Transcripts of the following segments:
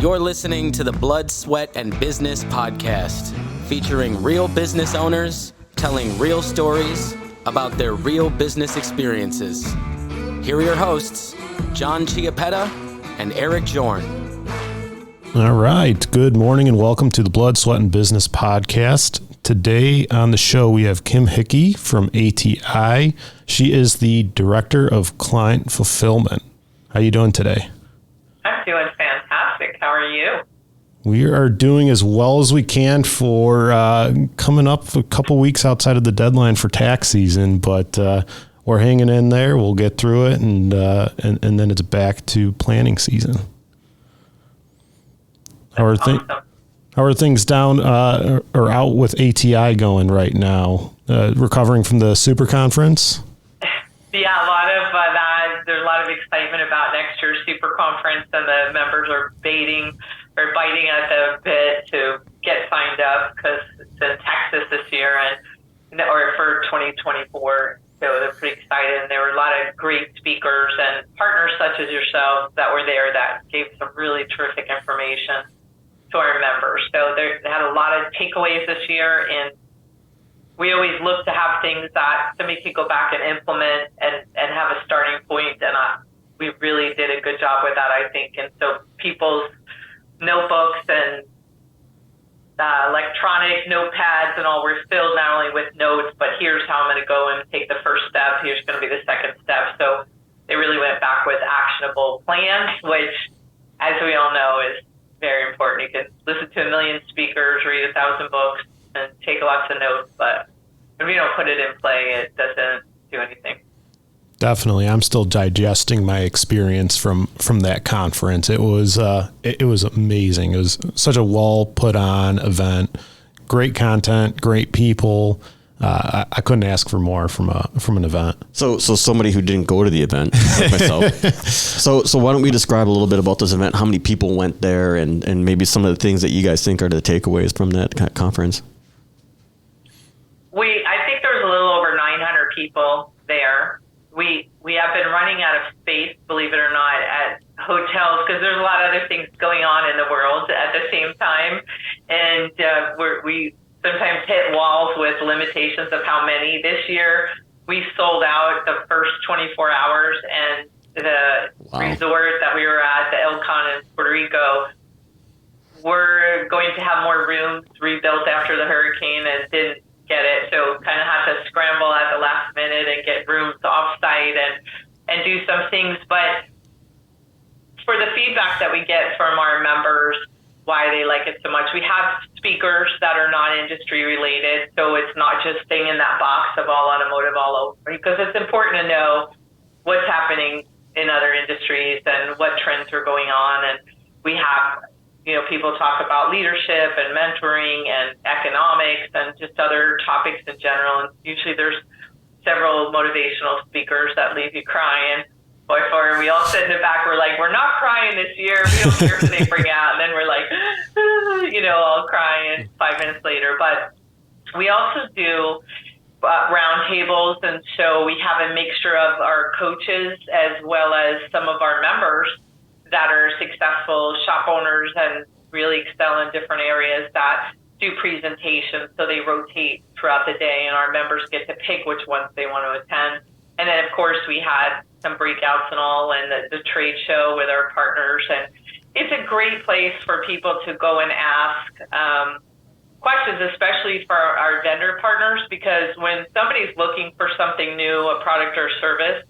You're listening to the Blood, Sweat, and Business podcast, featuring real business owners telling real stories about their real business experiences. Here are your hosts, John Chiappetta and Eric Jorn. All right. Good morning and welcome to the Blood, Sweat, and Business podcast. Today on the show, we have Kim Hickey from ATI. She is the Director of Client Fulfillment. How are you doing today? I'm doing fantastic. How are you? We are doing as well as we can for coming up a couple weeks outside of the deadline for tax season, but we're hanging in there. We'll get through it, and then it's back to planning season. How are things down or out with ATI going right now? Recovering from the SuperConference? Yeah, a lot of that. There's a lot of excitement about next year's SuperConference, and the members are biting at the bit to get signed up because it's in Texas this year or for 2024. So they're pretty excited, and there were a lot of great speakers and partners such as yourself that were there that gave some really terrific information to our members. So they had a lot of takeaways this year, and we always look to have things that somebody can go back and implement and have a starting point, and we really did a good job with that, I think. And so people's notebooks and electronic notepads and all were filled not only with notes, but here's how I'm going to go and take the first step. Here's going to be the second step. So they really went back with actionable plans, which, as we all know, is very important. You can listen to 1 million speakers, read 1,000 books, and take lots of notes, but if you don't put it in play, it doesn't do anything. Definitely. I'm still digesting my experience from that conference. It was amazing. It was such a well put on event. Great content, great people. I couldn't ask for more from an event. So somebody who didn't go to the event, like myself. So why don't we describe a little bit about this event? How many people went there, and maybe some of the things that you guys think are the takeaways from that conference? I think there was a little over 900 people there. We have been running out of space, believe it or not, at hotels because there's a lot of other things going on in the world at the same time, and we sometimes hit walls with limitations of how many. This year, we sold out the first 24 hours, and the resort that we were at, the El Con in Puerto Rico, we're going to have more rooms rebuilt after the hurricane and didn't get it. So kind of had to scramble at the last minute and get rooms off-site and do some things. But for the feedback that we get from our members, why they like it so much, we have speakers that are not industry related. So it's not just staying in that box of all automotive all over, because it's important to know what's happening in other industries and what trends are going on. And we have people talk about leadership and mentoring and economics and just other topics in general. And usually there's several motivational speakers that leave you crying. Before we all sit in the back, we're like, we're not crying this year. We don't care what they bring out. And then we're like, all crying 5 minutes later. But we also do round tables. And so we have a mixture of our coaches as well as some of our members that are successful shop owners and really excel in different areas that do presentations. So they rotate throughout the day, and our members get to pick which ones they want to attend. And then, of course, we had some breakouts and all, and the trade show with our partners. And it's a great place for people to go and ask questions, especially for our vendor partners, because when somebody's looking for something new, a product or service,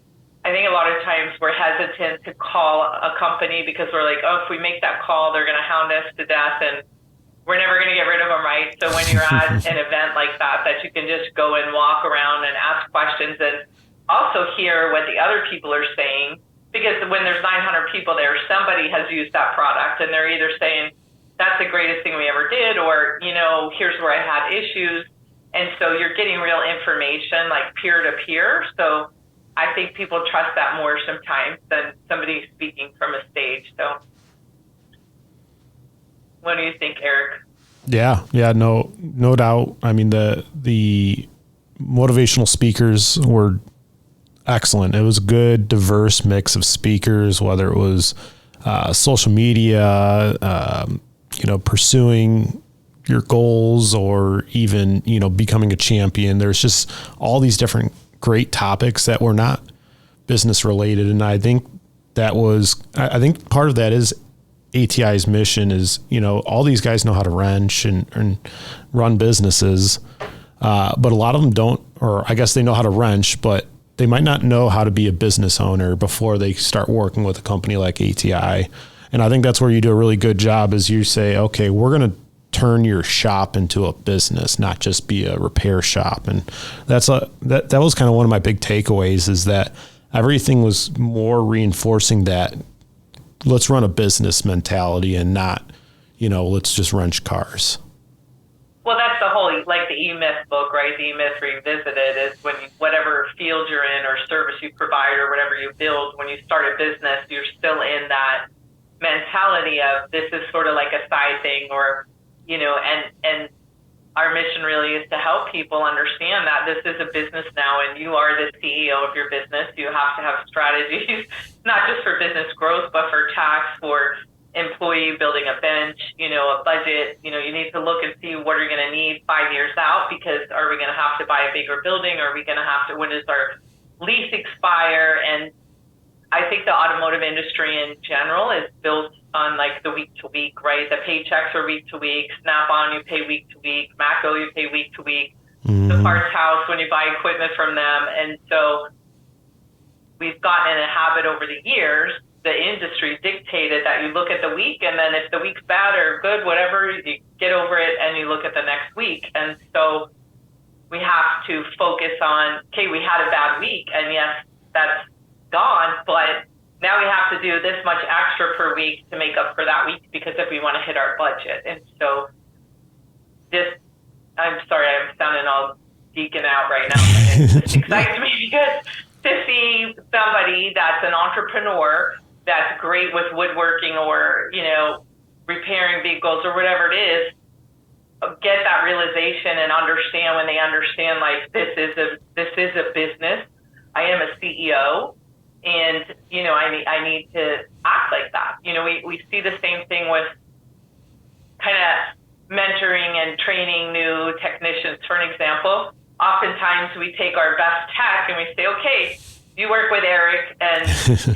I think a lot of times we're hesitant to call a company because we're like, oh, if we make that call, they're going to hound us to death, and we're never going to get rid of them, right? So when you're at an event like that you can just go and walk around and ask questions and also hear what the other people are saying, because when there's 900 people there, somebody has used that product, and they're either saying, that's the greatest thing we ever did, or, here's where I had issues. And so you're getting real information, like peer-to-peer. So I think people trust that more sometimes than somebody speaking from a stage. So what do you think, Eric? Yeah, no doubt. I mean, the motivational speakers were excellent. It was a good, diverse mix of speakers, whether it was social media, pursuing your goals, or even, becoming a champion. There's just all these different great topics that were not business related. And I think I think part of that is ATI's mission is, all these guys know how to wrench and run businesses. But a lot of them don't, or I guess they know how to wrench, but they might not know how to be a business owner before they start working with a company like ATI. And I think that's where you do a really good job, is you say, okay, we're going to turn your shop into a business, not just be a repair shop. And that was kind of one of my big takeaways, is that everything was more reinforcing that let's run a business mentality and not, let's just wrench cars. Well, that's the whole, like the E-Myth book, right? The E-Myth Revisited is when whatever field you're in or service you provide or whatever you build, when you start a business, you're still in that mentality of this is sort of like a side thing, or, and our mission really is to help people understand that this is a business now, and you are the CEO of your business. You have to have strategies, not just for business growth, but for tax, for employee building a bench, a budget. You need to look and see what are you going to need 5 years out, because are we going to have to buy a bigger building? Are we going to have to, when does our lease expire? And I think the automotive industry in general is built on like the week to week, right? The paychecks are week to week. Snap-on, you pay week to week. Matco, you pay week to week. Mm-hmm. The parts house, when you buy equipment from them. And so we've gotten in a habit over the years. The industry dictated that you look at the week, and then if the week's bad or good, whatever, you get over it and you look at the next week. And so we have to focus on, okay, we had a bad week, and yes, that's gone, but now we have to do this much extra per week to make up for that week, because if we want to hit our budget. And so I'm sorry, I'm sounding all geeking out right now. It excites me, because to see somebody that's an entrepreneur that's great with woodworking or, repairing vehicles or whatever it is, get that realization and understand, when they understand, like, this is a business. I am a CEO, and, I need to act like that. We see the same thing with kind of mentoring and training new technicians. For an example, oftentimes we take our best tech and we say, okay, you work with Eric and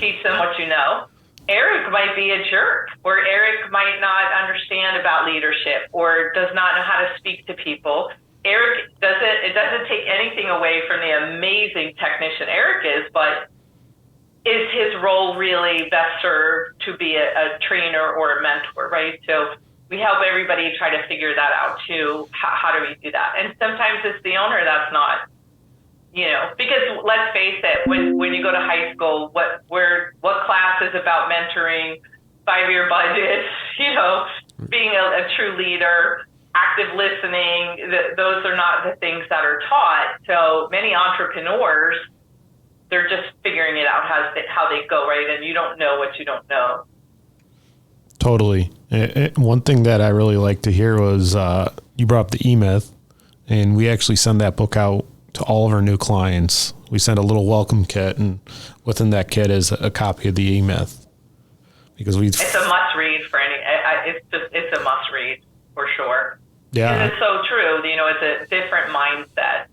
teach them what you know. Eric might be a jerk, or Eric might not understand about leadership, or does not know how to speak to people. It doesn't take anything away from the amazing technician Eric is, but is his role really best served to be a trainer or a mentor, right? So we help everybody try to figure that out too. How do we do that? And sometimes it's the owner that's not, because let's face it, when you go to high school, what class is about mentoring, 5-year budgets, being a true leader, active listening, those are not the things that are taught. So many entrepreneurs, they're just figuring it out how they go, right? And you don't know what you don't know. Totally. One thing that I really like to hear was you brought up the E-Myth, and we actually send that book out to all of our new clients. We send a little welcome kit, and within that kit is a copy of the E-Myth. Because it's a must read for any. It's a must read for sure. Yeah, and it's so true. It's a different mindset.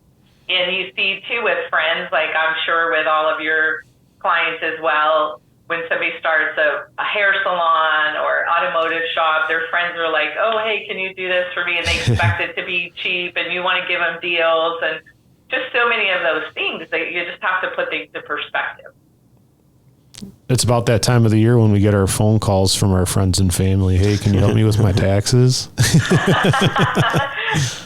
And you see, too, with friends, like I'm sure with all of your clients as well, when somebody starts a hair salon or automotive shop, their friends are like, oh, hey, can you do this for me? And they expect it to be cheap, and you want to give them deals, and just so many of those things that you just have to put things in perspective. It's about that time of the year when we get our phone calls from our friends and family. Hey, can you help me with my taxes?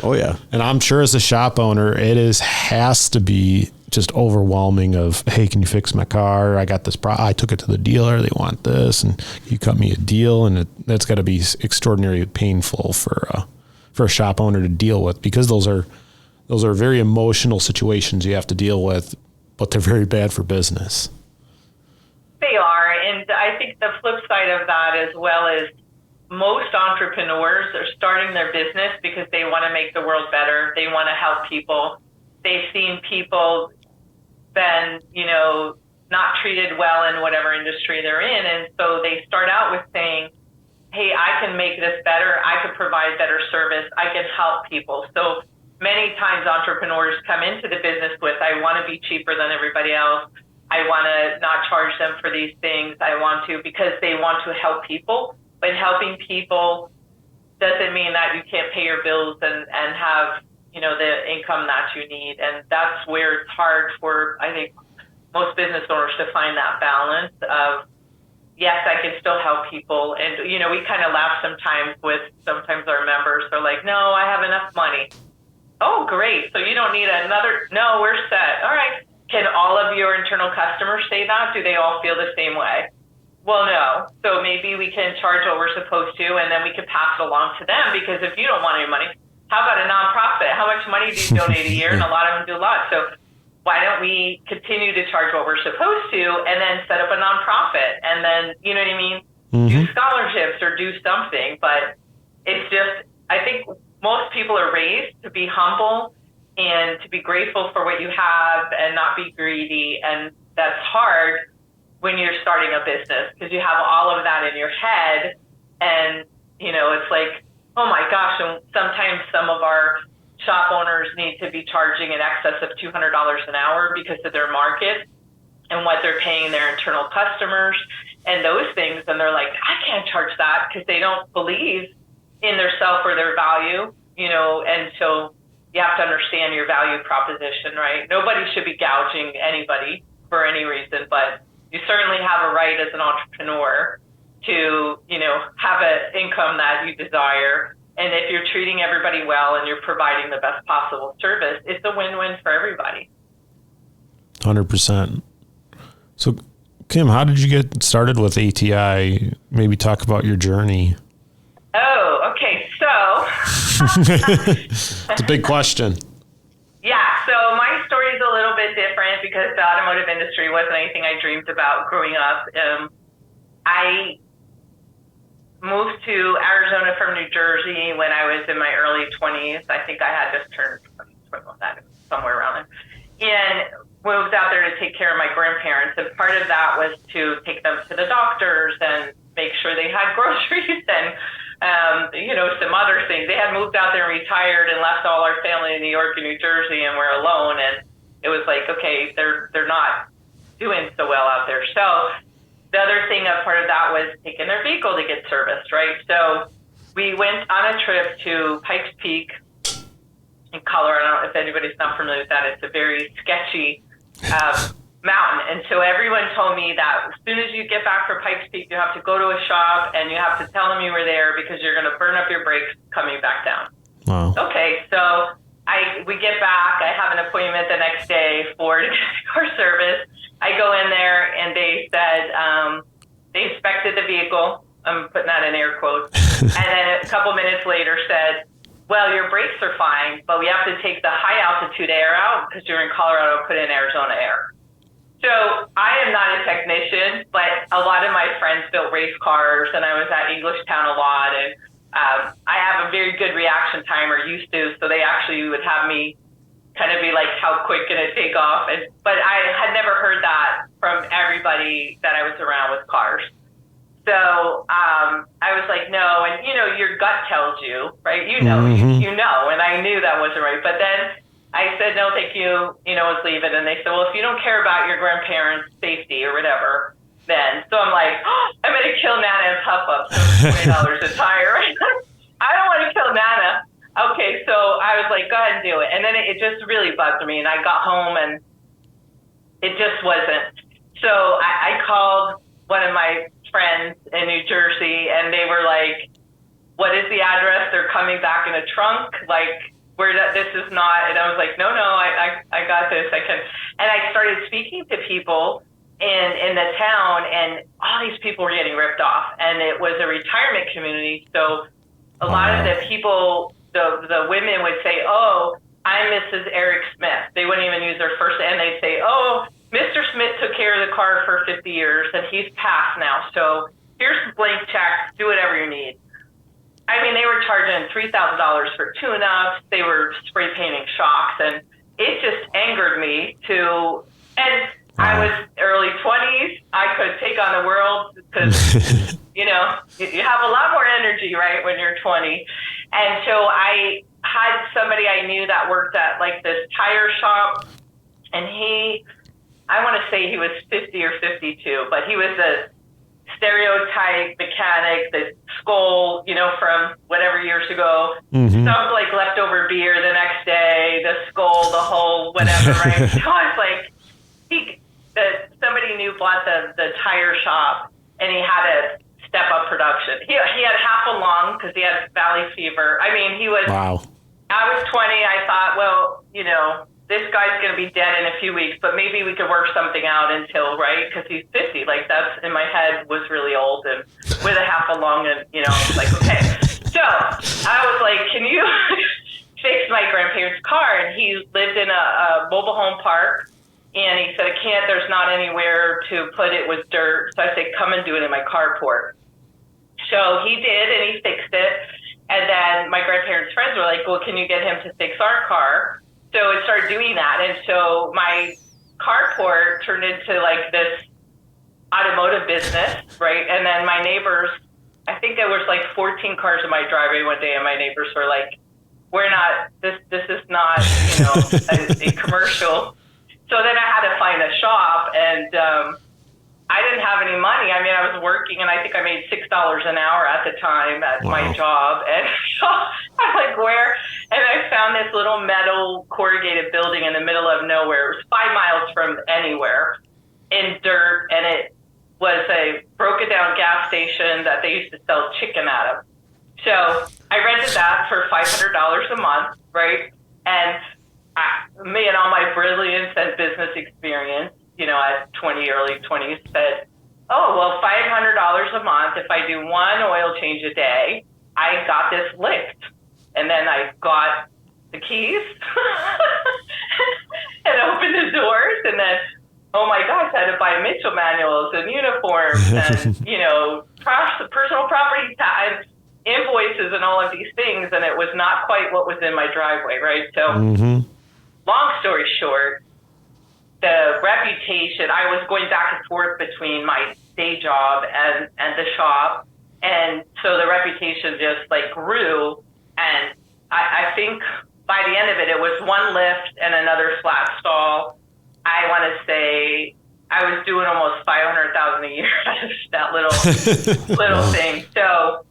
Oh, yeah. And I'm sure as a shop owner, has to be just overwhelming of, hey, can you fix my car? I got this I took it to the dealer. They want this, and you cut me a deal. And that's got to be extraordinarily painful for a shop owner to deal with, because those are very emotional situations you have to deal with, but they're very bad for business. They are. And I think the flip side of that as well is most entrepreneurs are starting their business because they want to make the world better. They want to help people. They've seen people spend, not treated well in whatever industry they're in. And so they start out with saying, hey, I can make this better. I can provide better service. I can help people. So many times entrepreneurs come into the business with, I want to be cheaper than everybody else. I want to not charge them for these things. I want to, because they want to help people. But helping people doesn't mean that you can't pay your bills and have, the income that you need. And that's where it's hard for, I think, most business owners to find that balance of, yes, I can still help people. And, we kind of laugh sometimes our members are like, no, I have enough money. Oh, great. So you don't need another, no, we're set. All right. Can all of your internal customers say that? Do they all feel the same way? Well, no. So maybe we can charge what we're supposed to, and then we can pass it along to them, because if you don't want any money, how about a nonprofit? How much money do you donate a year? And a lot of them do a lot. So why don't we continue to charge what we're supposed to and then set up a nonprofit and then, you know what I mean? Do scholarships or do something. But it's just, I think most people are raised to be humble and to be grateful for what you have and not be greedy. And that's hard when you're starting a business, because you have all of that in your head. And, it's like, oh my gosh. And sometimes some of our shop owners need to be charging in excess of $200 an hour because of their market and what they're paying their internal customers and those things. And they're like, I can't charge that, because they don't believe in their self or their value, and so you have to understand your value proposition, right? Nobody should be gouging anybody for any reason, but you certainly have a right as an entrepreneur to, have an income that you desire. And if you're treating everybody well and you're providing the best possible service, it's a win-win for everybody. 100%. So, Kim, how did you get started with ATI? Maybe talk about your journey. Oh, okay. So It's a big question. Yeah. So my story is a little bit different because the automotive industry wasn't anything I dreamed about growing up. I moved to Arizona from New Jersey when I was in my early 20s. I think I had just turned somewhere around there. And moved out there to take care of my grandparents. And part of that was to take them to the doctors and make sure they had groceries and, some other things. They had moved out there and retired and left all our family in New York and New Jersey, and we're alone. And it was like, okay, they're not doing so well out there. So the other thing, a part of that was taking their vehicle to get serviced, right? So we went on a trip to Pikes Peak in Colorado. If anybody's not familiar with that, it's a very sketchy mountain. And so everyone told me that as soon as you get back from Pikes Peak, you have to go to a shop and you have to tell them you were there, because you're going to burn up your brakes coming back down. Wow. Okay, so we get back. I have an appointment the next day for car service. I go in there and they said they inspected the vehicle. I'm putting that in air quotes. And then a couple minutes later said, well, your brakes are fine, but we have to take the high altitude air out because you're in Colorado, put in Arizona air. So I am not a technician, but a lot of my friends built race cars, and I was at Englishtown a lot, and I have a very good reaction time, or used to, so they actually would have me kind of be like, how quick can it take off? But I had never heard that from everybody that I was around with cars. So I was like, no, and your gut tells you, right? You know, and I knew that wasn't right. But then I said, no, thank you, let's leave it. And they said, well, if you don't care about your grandparents' safety or whatever, then. So I'm like, I'm going to kill Nana and Papa for $20 a tire. I don't want to kill Nana. Okay, so I was like, go ahead and do it. And then it just really bugged me. And I got home and it just wasn't. So I called one of my friends in New Jersey, and they were like, what is the address? They're coming back in a trunk. Like, this is not. And I was like, no, I got this. I can. And I started speaking to people in the town, and all these people were getting ripped off. And it was a retirement community. So a lot of the people, the women would say, oh, I'm Mrs. Eric Smith. They wouldn't even use their first, and they'd say, oh, Mr. Smith took care of the car for 50 years, and he's passed now. So here's a blank check. Do whatever you need. I mean, they were charging $3,000 for tune-ups. They were spray painting shocks, and it just angered me to. And I was early 20s. I could take on the world because, you have a lot more energy, right, when you're 20. And so I had somebody I knew that worked at like this tire shop, and I want to say he was 50 or 52, but he was a stereotype mechanic, the skull, from whatever years ago. Sounds like leftover beer the next day, the skull, the whole whatever, right? So I was like, somebody new bought the tire shop, and he had to step up production. He had half a lung because he had valley fever. I mean, he was. Wow. I was 20. I thought, well, this guy's going to be dead in a few weeks, but maybe we could work something out until, right? Because he's 50. Like, that's in my head was really old and with a half a lung, and like, okay. So I was like, can you fix my grandparents' car? And he lived in a mobile home park. And he said, I can't, there's not anywhere to put it with dirt. So I said, come and do it in my carport. So he did, and he fixed it. And then my grandparents' friends were like, well, can you get him to fix our car? So it started doing that. And so my carport turned into like this automotive business, right? And then my neighbors, I think there was like 14 cars in my driveway one day, and my neighbors were like, we're not, this is not, a commercial. So then I had to find a shop, and I didn't have any money. I mean, I was working, and I think I made $6 an hour at the time at my job. And so I'm like, where? And I found this little metal corrugated building in the middle of nowhere. It was 5 miles from anywhere in dirt, and it was a broken down gas station that they used to sell chicken out of. So I rented that for $500 a month, right? And me and all my brilliance and business experience, at early 20s, said, oh, well, $500 a month. If I do one oil change a day, I got this licked. And then I got the keys and opened the doors. And then, oh my gosh, I had to buy Mitchell manuals and uniforms and, personal property tax, invoices and all of these things. And it was not quite what was in my driveway, right? So long story short, the reputation, I was going back and forth between my day job and the shop. And so the reputation just like grew. And I think by the end of it, it was one lift and another flat stall. I want to say I was doing almost $500,000 a year out of that little thing. So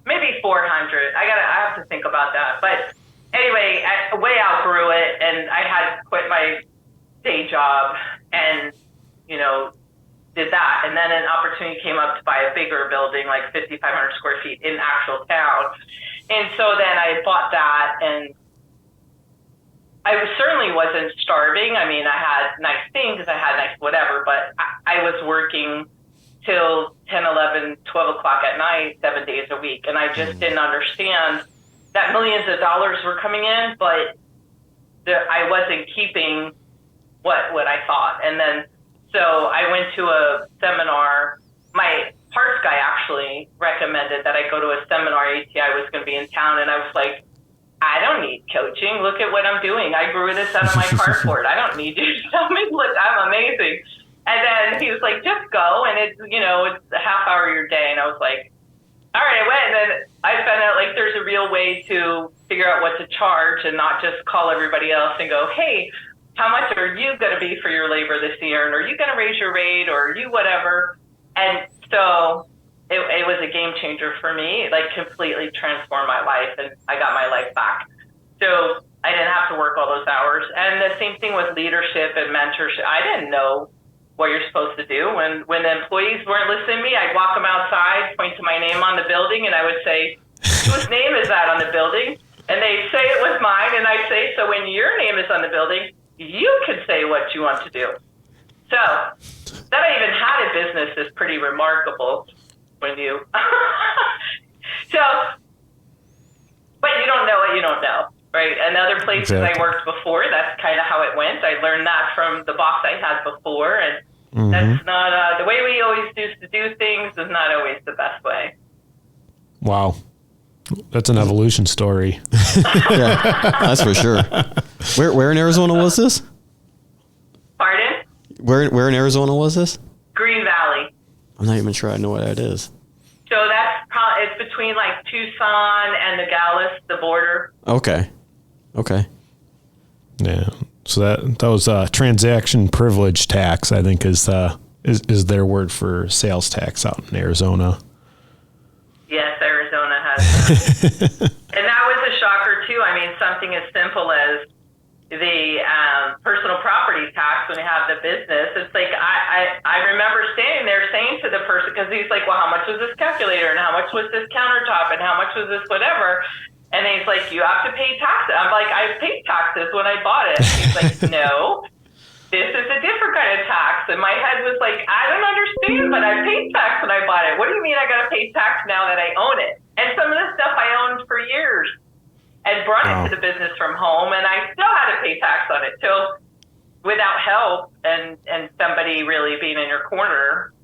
maybe 400. I have to think about that. But anyway, I way outgrew it, and I had quit my day job and, did that. And then an opportunity came up to buy a bigger building, like 5,500 square feet in actual town. And so then I bought that, and I certainly wasn't starving. I mean, I had nice things, I had nice whatever, but I was working till 10, 11, 12 o'clock at night, 7 days a week. And I just didn't understand that millions of dollars were coming in, but I wasn't keeping what I thought. And then, so I went to a seminar. My parts guy actually recommended that I go to a seminar. ATI was going to be in town. And I was like, I don't need coaching. Look at what I'm doing. I grew this out of my carport. I don't need you to tell me, look, I'm amazing. And then he was like, just go. And it's, it's a half hour of your day. And I was like, all right, I went. And then I found out like there's a real way to figure out what to charge and not just call everybody else and go, hey, how much are you going to be for your labor this year? And are you going to raise your rate, or are you whatever? And so it was a game changer for me. It like completely transformed my life, and I got my life back. So I didn't have to work all those hours. And the same thing with leadership and mentorship. I didn't know what you're supposed to do. When the employees weren't listening to me, I'd walk them outside, point to my name on the building, and I would say, whose name is that on the building? And they'd say it was mine, and I'd say, so when your name is on the building, you can say what you want to do. So that I even had a business is pretty remarkable when you so, but you don't know what you don't know, right? And other places I worked before, that's kind of how it went. I learned that from the boss I had before, and that's not the way we always used to do things is not always the best way. Wow. That's an evolution story. Yeah, that's for sure. Where in Arizona was this? Pardon? Where in Arizona was this? Green Valley. I'm not even sure I know what that is. So it's between like Tucson and Nogales, the border. Okay. Yeah. So that was transaction privilege tax, I think, is their word for sales tax out in Arizona. Yes, Arizona has that. And that was a shocker too. I mean, something as simple as the personal property tax when you have the business. It's like I remember standing there saying to the person, because he's like, well, how much was this calculator and how much was this countertop and how much was this whatever? And he's like, you have to pay taxes. I'm like, I paid taxes when I bought it. He's like, no, this is a different kind of tax. And my head was like, I don't understand, but I paid tax when I bought it. What do you mean I got to pay tax now that I own it? And some of this stuff I owned for years and brought it to the business from home, and I still had to pay tax on it. So without help and somebody really being in your corner,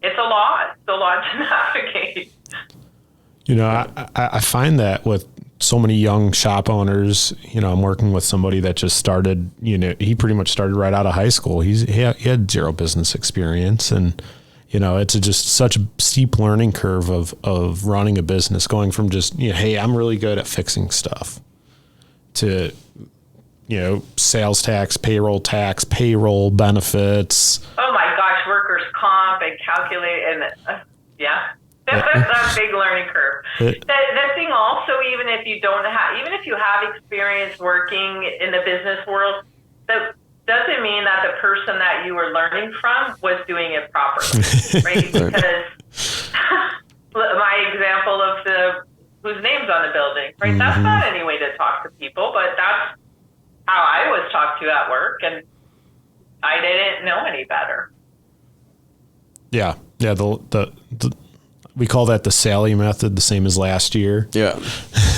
it's a lot. It's a lot to navigate. You know, I find that with so many young shop owners, you know, I'm working with somebody that just started, you know, he pretty much started right out of high school. He had zero business experience, and, you know, it's just such a steep learning curve of running a business, going from just, you know, hey, I'm really good at fixing stuff, to, you know, sales tax, payroll benefits. Oh my gosh, workers' comp and calculate and yeah. That's a big learning curve. The thing also, even if you have experience working in the business world, that doesn't mean that the person that you were learning from was doing it properly, right? Because my example of whose name's on the building, right? Mm-hmm. That's not any way to talk to people, but that's how I was talked to at work, and I didn't know any better. Yeah. The we call that the Sally method, the same as last year. Yeah,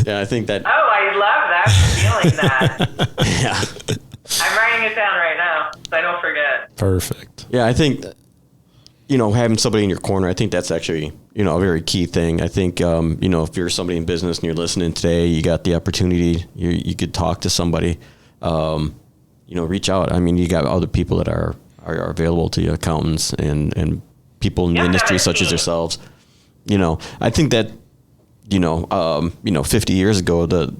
I think that. Oh, I love that feeling. That. Yeah. I'm writing it down right now so I don't forget. Perfect. Yeah, I think, you know, having somebody in your corner, I think that's actually, you know, a very key thing. I think, you know, if you're somebody in business and you're listening today, you got the opportunity, you could talk to somebody, you know, reach out. I mean, you got other people that are available to you, accountants and people in the industry such as yourselves. You know, I think that, you know, 50 years ago, the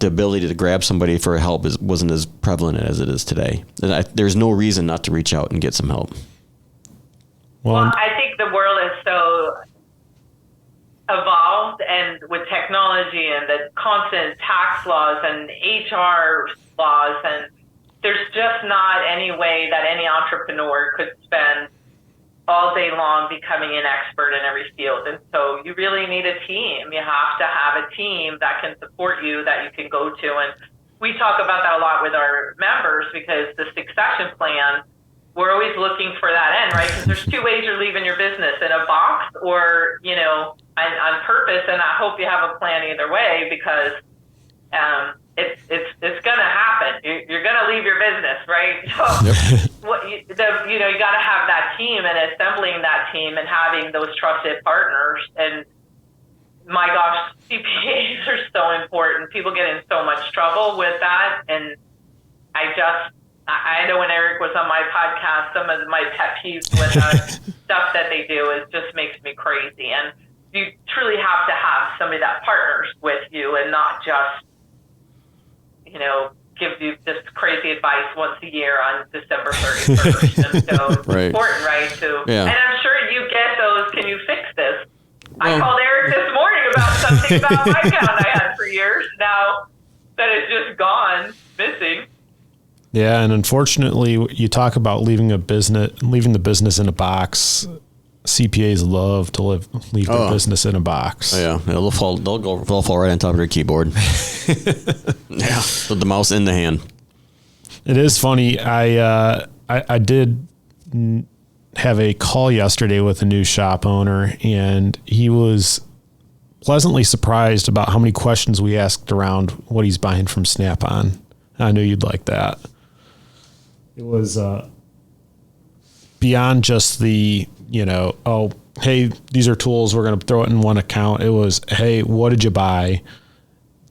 ability to grab somebody for help wasn't as prevalent as it is today. And there's no reason not to reach out and get some help. Well, I think the world is so evolved, and with technology and the constant tax laws and HR laws, and there's just not any way that any entrepreneur could spend all day long becoming an expert in every field. And so you really need a team. You have to have a team that can support you, that you can go to. And we talk about that a lot with our members, because the succession plan, we're always looking for that end, right? Because there's two ways you're leaving your business: in a box or, you know, on purpose. And I hope you have a plan either way, because it's going to happen. You're going to leave your business, right? So you got to have that team, and assembling that team and having those trusted partners. And my gosh, CPAs are so important. People get in so much trouble with that. And I know when Eric was on my podcast, some of my pet peeves with stuff that they do just makes me crazy. And you truly have to have somebody that partners with you and not just, you know, give you just crazy advice once a year on December 31st. And so it's important, right? And I'm sure you get those, can you fix this? I called Eric this morning about something about my account I had for years now that is just gone, missing. Yeah, and unfortunately, you talk about leaving the business in a box. CPAs love to leave their business in a box. Oh, yeah, they'll fall right on top of their keyboard. Yeah, with the mouse in the hand. It is funny. I did have a call yesterday with a new shop owner, and he was pleasantly surprised about how many questions we asked around what he's buying from Snap-on. I knew you'd like that. It was beyond just the, you know, oh, hey, these are tools, we're going to throw it in one account. It was, hey, what did you buy?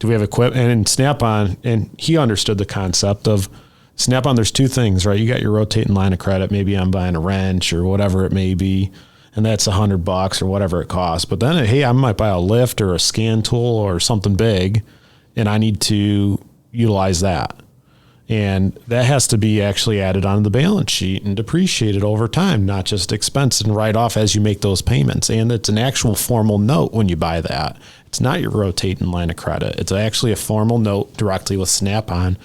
Do we have equipment? And in Snap-on, and he understood the concept of Snap-on, there's two things, right? You got your rotating line of credit. Maybe I'm buying a wrench or whatever it may be, and that's $100 or whatever it costs. But then, hey, I might buy a lift or a scan tool or something big, and I need to utilize that. And that has to be actually added onto the balance sheet and depreciated over time, not just expense and write off as you make those payments. And it's an actual formal note when you buy that. It's not your rotating line of credit. It's actually a formal note directly with Snap-on.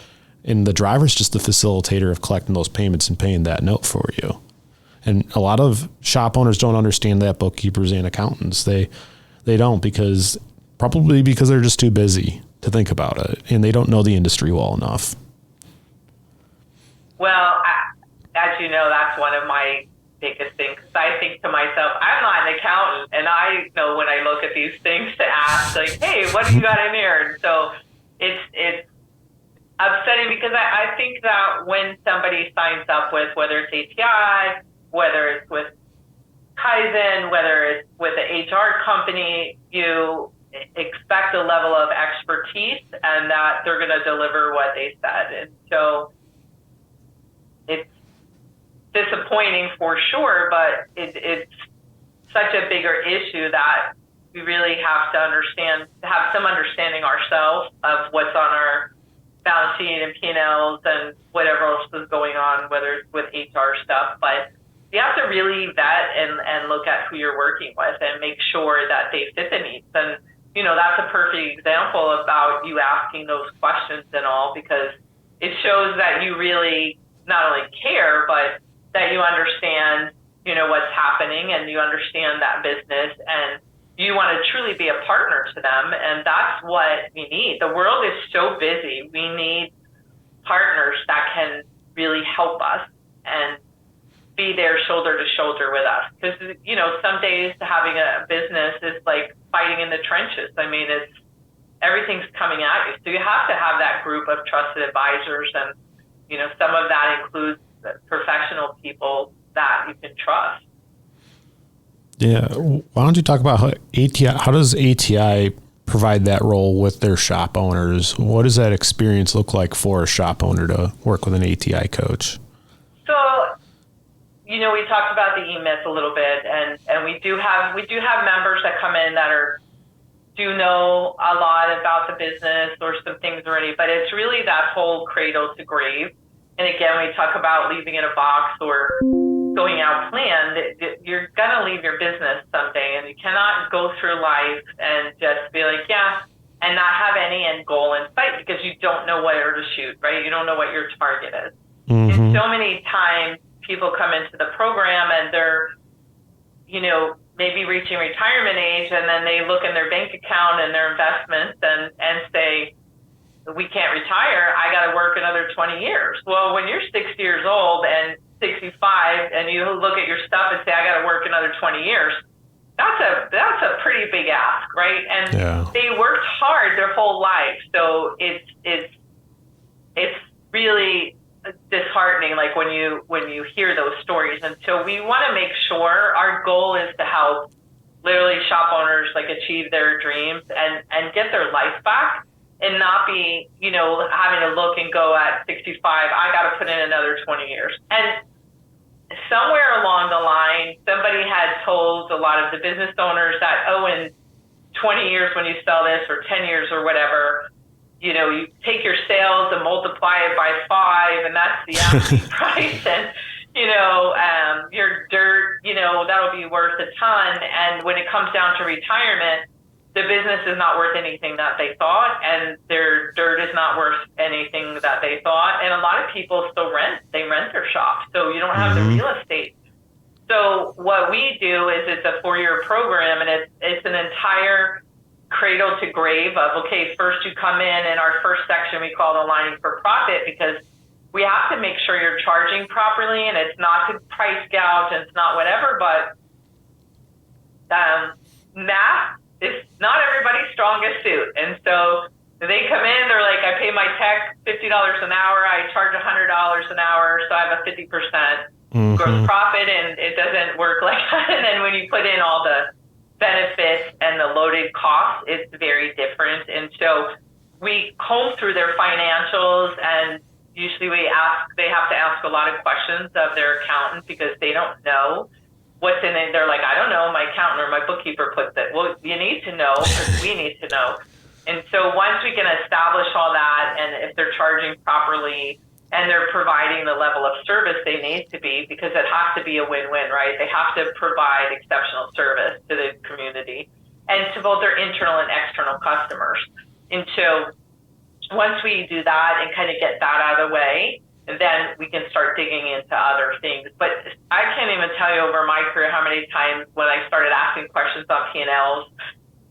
And the driver's just the facilitator of collecting those payments and paying that note for you. And a lot of shop owners don't understand that, bookkeepers and accountants. They don't, probably because they're just too busy to think about it, and they don't know the industry well enough. Well, as you know, that's one of my biggest things. Because I think to myself, I'm not an accountant, and I know when I look at these things to ask, like, hey, what do you got in here? And so it's upsetting because I think that when somebody signs up with, whether it's ATI, whether it's with Kaizen, whether it's with an HR company, you expect a level of expertise and that they're going to deliver what they said. And so it's disappointing for sure, but it's such a bigger issue that we really have to have some understanding ourselves of what's on our balance sheet and P&Ls and whatever else is going on, whether it's with HR stuff. But you have to really vet and look at who you're working with and make sure that they fit the needs. And, you know, that's a perfect example about you asking those questions and all, because it shows that you really not only care, but that you understand, you know, what's happening and you understand that business and you want to truly be a partner to them. And that's what we need. The world is so busy. We need partners that can really help us and be there shoulder to shoulder with us. Because, you know, some days having a business is like fighting in the trenches. I mean, everything's coming at you. So you have to have that group of trusted advisors. And, you know, some of that includes professional people that you can trust. Yeah. Why don't you talk about how does ATI provide that role with their shop owners? What does that experience look like for a shop owner to work with an ATI coach? So, you know, we talked about the E-Myth a little bit, and we do have members that come in that do know a lot about the business or some things already, but it's really that whole cradle to grave. And again, we talk about leaving in a box or going out planned. You're going to leave your business someday, and you cannot go through life and just be like, yeah, and not have any end goal in sight because you don't know where to shoot, right? You don't know what your target is. Mm-hmm. And so many times people come into the program and they're, you know, maybe reaching retirement age, and then they look in their bank account and their investments and say, we can't retire. I got to work another 20 years. Well, when you're 60 years old and 65 and you look at your stuff and say, I got to work another 20 years, that's a pretty big ask, right? And they worked hard their whole life. So it's really disheartening, like when you hear those stories. And so we want to make sure our goal is to help literally shop owners like achieve their dreams and get their life back. And not be, you know, having to look and go at 65, I got to put in another 20 years. And somewhere along the line, somebody had told a lot of the business owners that, oh, in 20 years when you sell this, or 10 years or whatever, you know, you take your sales and multiply it by 5, and that's the asking price. And, you know, your dirt, you know, that'll be worth a ton. And when it comes down to retirement, the business is not worth anything that they thought, and their dirt is not worth anything that they thought. And a lot of people still rent their shop, so you don't have the real estate. So what we do is it's a 4-year program, and it's an entire cradle to grave of, okay, first you come in our first section we call aligning for profit, because we have to make sure you're charging properly, and it's not to price gouge and it's not whatever, but math is not everybody's strongest suit. And so they come in, they're like, I pay my tech $50 an hour, I charge $100 an hour, so I have a 50% gross profit, and it doesn't work like that. And then when you put in all the benefits and the loaded costs, it's very different. And so we comb through their financials and, usually they have to ask a lot of questions of their accountant because they don't know what's in it. They're like, I don't know, my accountant or my bookkeeper puts it. Well, you need to know because we need to know. And so once we can establish all that, and if they're charging properly and they're providing the level of service they need to be, because it has to be a win-win, right? They have to provide exceptional service to the community and to both their internal and external customers. And so once we do that and kind of get that out of the way, then we can start digging into other things. But I can't even tell you over my career how many times when I started asking questions on P&Ls,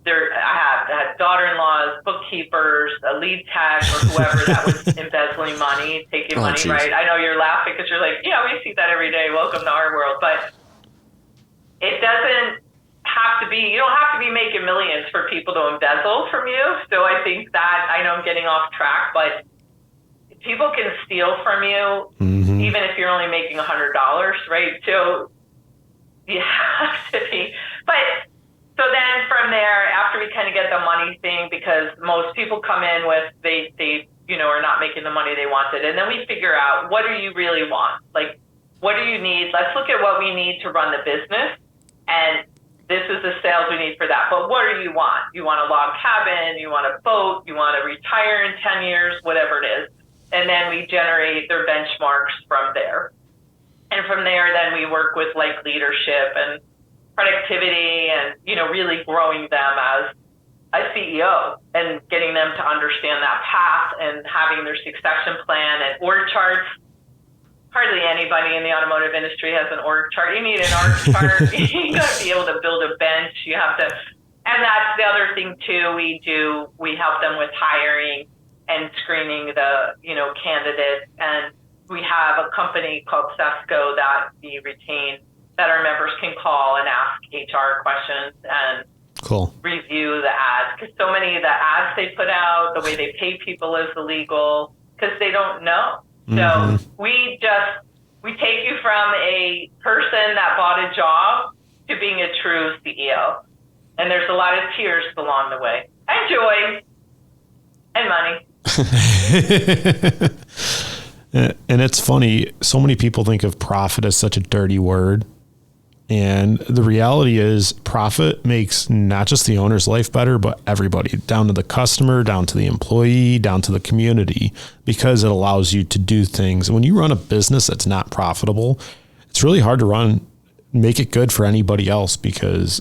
I had daughter-in-laws, bookkeepers, a lead tech, or whoever that was embezzling money, taking money, geez. Right? I know you're laughing because you're like, yeah, we see that every day. Welcome to our world. But it doesn't have to be, you don't have to be making millions for people to embezzle from you. So I think that, I know I'm getting off track, but people can steal from you, even if you're only making $100, right? So you have to be, but so then from there, after we kind of get the money thing, because most people come in with, they are not making the money they wanted. And then we figure out, what do you really want? Like, what do you need? Let's look at what we need to run the business. And this is the sales we need for that. But what do you want? You want a log cabin, you want a boat, you want to retire in 10 years, whatever it is. And then we generate their benchmarks from there. And from there, then we work with like leadership and productivity and, really growing them as a CEO and getting them to understand that path and having their succession plan and org charts. Hardly anybody in the automotive industry has an org chart. You need an org chart. You got to be able to build a bench. You have to, and that's the other thing too. We help them with hiring and screening the, candidates. And we have a company called Sesco that we retain, that our members can call and ask HR questions and review the ads. Because so many of the ads they put out, the way they pay people is illegal because they don't know. So we take you from a person that bought a job to being a true CEO. And there's a lot of tears along the way. And joy and money. And it's funny, so many people think of profit as such a dirty word. And the reality is profit makes not just the owner's life better, but everybody, down to the customer, down to the employee, down to the community, because it allows you to do things. And when you run a business that's not profitable, it's really hard to make it good for anybody else, because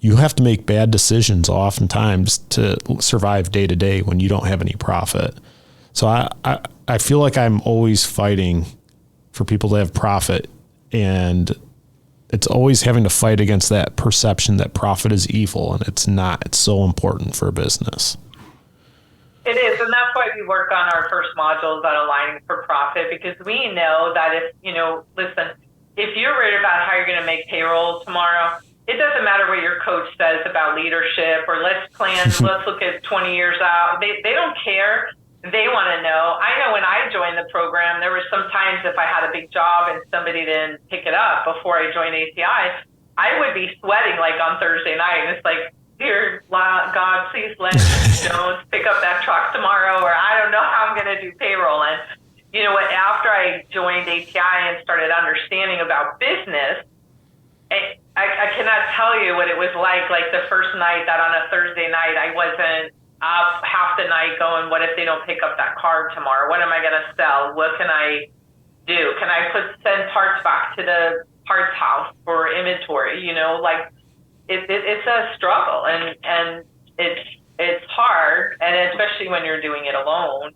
you have to make bad decisions oftentimes to survive day to day when you don't have any profit. So I feel like I'm always fighting for people to have profit, and it's always having to fight against that perception that profit is evil, and it's not. It's so important for a business. It is, and that's why we work on our first modules on aligning for profit, because we know that if you're worried about how you're going to make payroll tomorrow, it doesn't matter what your coach says about leadership or let's look at 20 years out. They don't care. They want to know. I know when I joined the program, there were some times if I had a big job and somebody didn't pick it up before I joined ATI, I would be sweating like on Thursday night. And it's like, dear God, please let Jones pick up that truck tomorrow, or I don't know how I'm going to do payroll. And you know what? After I joined ATI and started understanding about business, I cannot tell you what it was like the first night that on a Thursday night I wasn't up half the night going, what if they don't pick up that car tomorrow? What am I going to sell? What can I do? Can I send parts back to the parts house for inventory? It's a struggle, and it's hard, and especially when you're doing it alone,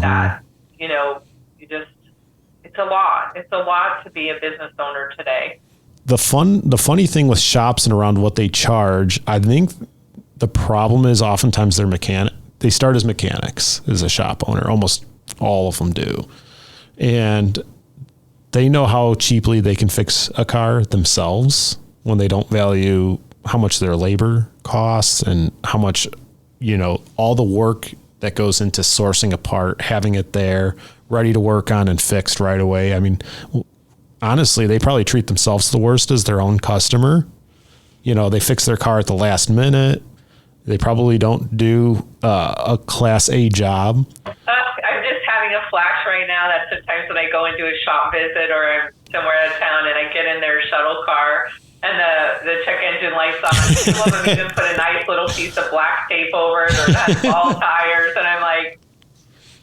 that, it's a lot. It's a lot to be a business owner today. The funny thing with shops and around what they charge, I think the problem is oftentimes they start as mechanics as a shop owner. Almost all of them do. And they know how cheaply they can fix a car themselves when they don't value how much their labor costs and how much, all the work that goes into sourcing a part, having it there, ready to work on and fixed right away. I mean, honestly, they probably treat themselves the worst as their own customer. They fix their car at the last minute. They probably don't do a Class A job. I'm just having a flash right now that sometimes when I go and do a shop visit or I'm somewhere out of town and I get in their shuttle car and the check engine light's on, some of them even put a nice little piece of black tape over it or it has ball tires, and I'm like,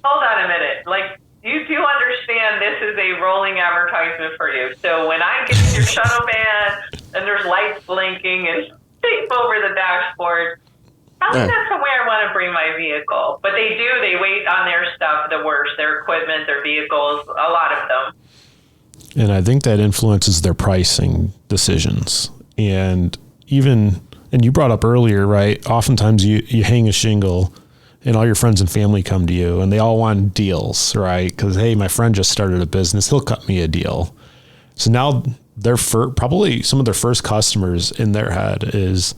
hold on a minute. Like, you do understand this is a rolling advertisement for you. So when I get in your shuttle van and there's lights blinking and tape over the dashboard, tell me that's the way I want to bring my vehicle. But they do. They wait on their stuff the worst, their equipment, their vehicles, a lot of them. And I think that influences their pricing decisions. And you brought up earlier, right? Oftentimes you hang a shingle and all your friends and family come to you and they all want deals, right? Because, hey, my friend just started a business. He'll cut me a deal. So now probably some of their first customers in their head is,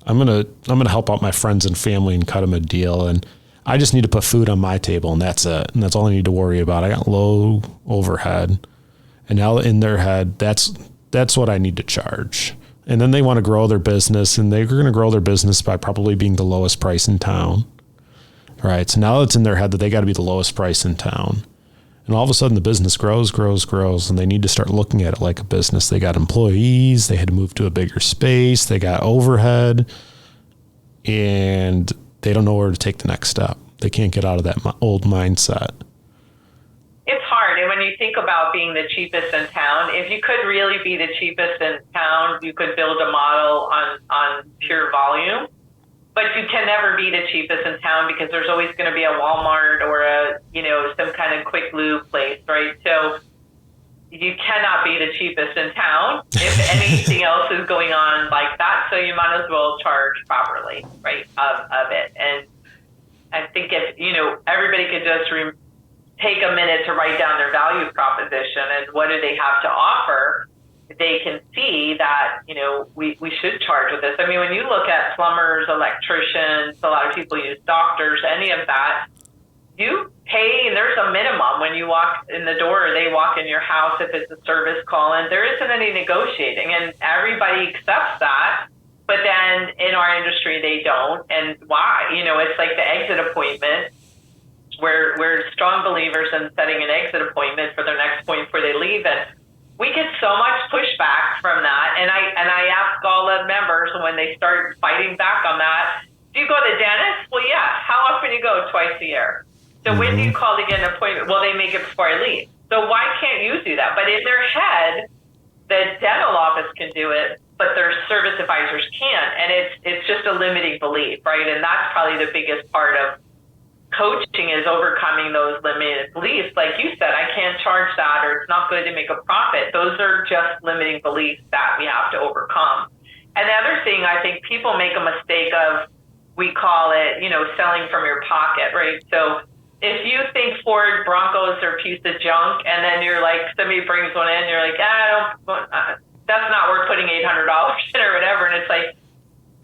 I'm gonna help out my friends and family and cut them a deal, and I just need to put food on my table, and that's it. And that's all I need to worry about. I got low overhead, and now in their head, that's what I need to charge. And then they want to grow their business, and they're going to grow their business by probably being the lowest price in town, right? So now it's in their head that they got to be the lowest price in town. And all of a sudden the business grows, and they need to start looking at it like a business. They got employees, they had to move to a bigger space, they got overhead, and they don't know where to take the next step. They can't get out of that old mindset. It's hard. And when you think about being the cheapest in town, if you could really be the cheapest in town, you could build a model on pure volume. But you can never be the cheapest in town because there's always going to be a Walmart or some kind of quick lube place, right? So you cannot be the cheapest in town if anything else is going on like that. So you might as well charge properly, right, of it. And I think if, everybody could just take a minute to write down their value proposition and what do they have to offer, they can see that, we should charge with this. I mean, when you look at plumbers, electricians, a lot of people use doctors, any of that, you pay, and there's a minimum when you walk in the door or they walk in your house if it's a service call, and there isn't any negotiating, and everybody accepts that. But then in our industry, they don't. And why? It's like the exit appointment. We're strong believers in setting an exit appointment for their next point before they leave, and we get so much pushback from that. And I ask all the members when they start fighting back on that, do you go to the dentist? Well, yeah. How often do you go? Twice a year. So when do you call to get an appointment? Well, they make it before I leave. So why can't you do that? But in their head, the dental office can do it, but their service advisors can't. And it's just a limiting belief, right? And that's probably the biggest part of coaching is overcoming those limited beliefs. Like you said, I can't charge that, or it's not good to make a profit. Those are just limiting beliefs that we have to overcome. And the other thing, I think people make a mistake of, we call it, selling from your pocket, right? So if you think Ford Broncos are a piece of junk, and then you're like, somebody brings one in, you're like, that's not worth putting $800 in or whatever. And it's like,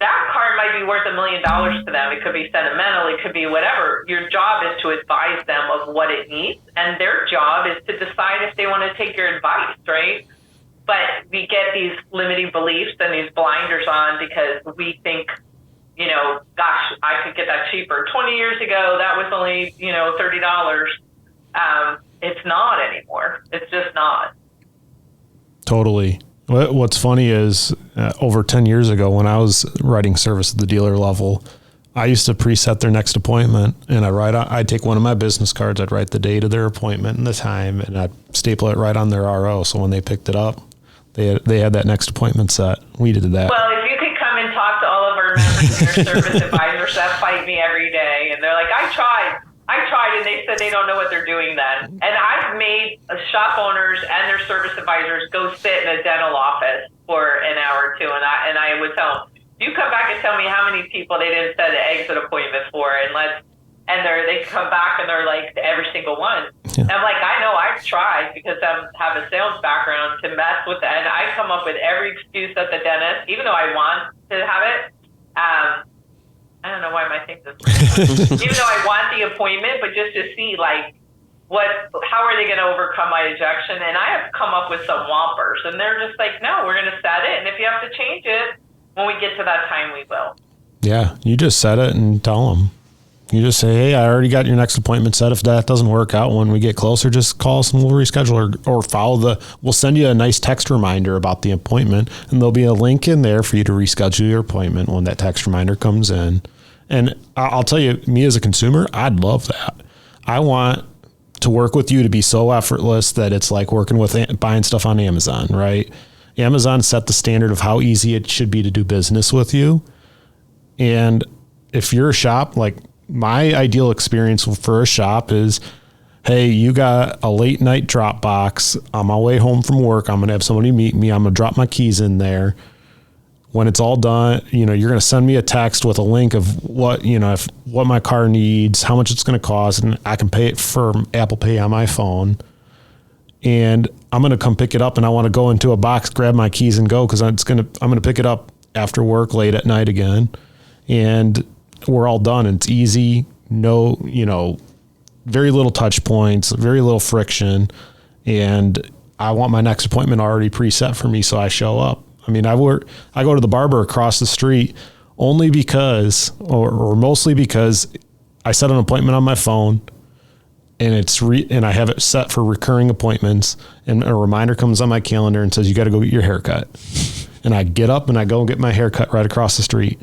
that car might be worth $1 million to them. It could be sentimental. It could be whatever. Your job is to advise them of what it needs, and their job is to decide if they want to take your advice, right? But we get these limiting beliefs and these blinders on because we think, gosh, I could get that cheaper. 20 years ago, that was only, $30. It's not anymore. It's just not. Totally. What's funny is over 10 years ago when I was writing service at the dealer level, I used to preset their next appointment, and I'd take one of my business cards, I'd write the date of their appointment and the time, and I'd staple it right on their RO. So when they picked it up, they had that next appointment set. We did that. Well, if you could come and talk to all of our members and your service advisors that fight me every day, and they're like, I tried, and they said they don't know what they're doing then. And I've made shop owners and their service advisors go sit in a dental office for an hour or two, and I would tell them, you come back and tell me how many people they didn't set an exit appointment for, and they come back and they're like, every single one. Yeah. I'm like, I know I've tried because I have a sales background to mess with that, and I come up with every excuse at the dentist, even though I want to have it. I don't know why my thing doesn't. Even though I want the appointment, but just to see how are they going to overcome my ejection? And I have come up with some whompers, and they're just like, no, we're going to set it, and if you have to change it when we get to that time, we will. Yeah, you just set it and tell them. You just say, hey, I already got your next appointment set. If that doesn't work out when we get closer, just call us and we'll reschedule or we'll send you a nice text reminder about the appointment, and there'll be a link in there for you to reschedule your appointment when that text reminder comes in. And I'll tell you, me as a consumer, I'd love that. I want to work with you to be so effortless that it's like working with buying stuff on Amazon, right? Amazon set the standard of how easy it should be to do business with you. And if you're a shop, like my ideal experience for a shop is, hey, you got a late night drop box on my way home from work. I'm going to have somebody meet me. I'm going to drop my keys in there. When it's all done, you're going to send me a text with a link of what my car needs, how much it's going to cost, and I can pay it from Apple Pay on my phone. And I'm going to come pick it up, and I want to go into a box, grab my keys and go, because I'm going to pick it up after work late at night again. And we're all done. It's easy. No, very little touch points, very little friction. And I want my next appointment already preset for me. So I show up. I mean, I go to the barber across the street only because, or mostly because I set an appointment on my phone, and and I have it set for recurring appointments, and a reminder comes on my calendar and says, you got to go get your haircut. And I get up and I go and get my haircut right across the street.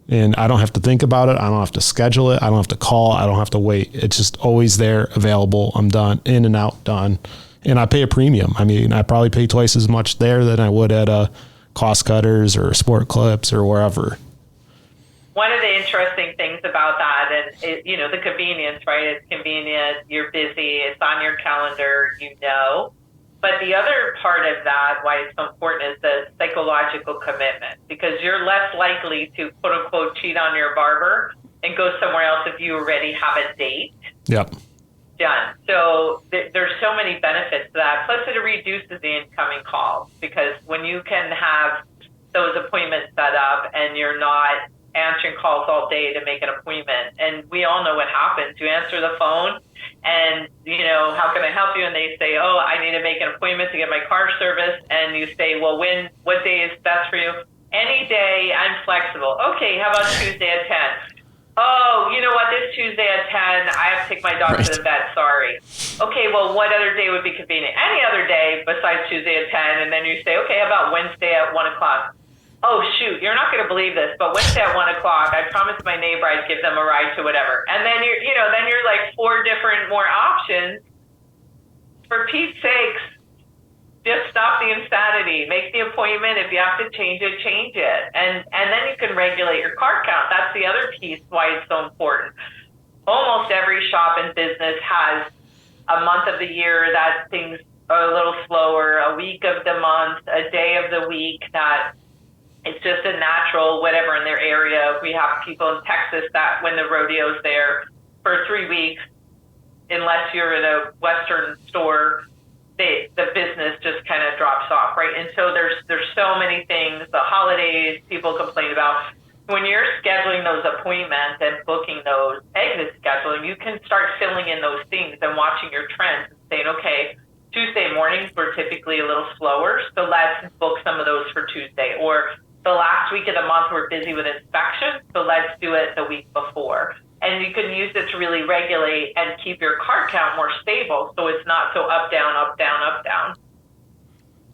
And I don't have to think about it. I don't have to schedule it. I don't have to call. I don't have to wait. It's just always there, available. I'm done, in and out, done. And I pay a premium. I mean, I probably pay twice as much there than I would at a Cost Cutters or Sport Clips or wherever. One of the interesting things about that, and the convenience, right? It's convenient. You're busy. It's on your calendar. But the other part of that, why it's so important, is the psychological commitment, because you're less likely to quote unquote cheat on your barber and go somewhere else if you already have a date. Yep. Done. So there's so many benefits to that. Plus, it reduces the incoming calls, because when you can have those appointments set up and you're not answering calls all day to make an appointment, and we all know what happens. You answer the phone and, how can I help you? And they say, oh, I need to make an appointment to get my car serviced. And you say, well, what day is best for you? Any day, I'm flexible. Okay, how about Tuesday at 10? Oh, you know what? This Tuesday at 10, I have to take my dog to the vet. Sorry. Okay, well, what other day would be convenient? Any other day besides Tuesday at 10. And then you say, okay, how about Wednesday at 1 o'clock? Oh, shoot, you're not going to believe this, but Wednesday at 1 o'clock, I promised my neighbor I'd give them a ride to whatever. And then you're like 4 different more options. For Pete's sakes, just stop the insanity. Make the appointment. If you have to change it, change it. And then you can regulate your car count. That's the other piece why it's so important. Almost every shop and business has a month of the year that things are a little slower, a week of the month, a day of the week that it's just a natural whatever in their area. We have people in Texas that when the rodeo's there for 3 weeks, unless you're in a Western store, the business just kind of drops off, right? And so there's so many things. The holidays people complain about. When you're scheduling those appointments and booking those exit scheduling, you can start filling in those things and watching your trends and saying, okay, Tuesday mornings were typically a little slower, so let's book some of those for Tuesday. Or the last week of the month we're busy with inspections, so let's do it the week before. And you can use it to really regulate and keep your car count more stable, so it's not so up, down, up, down, up, down.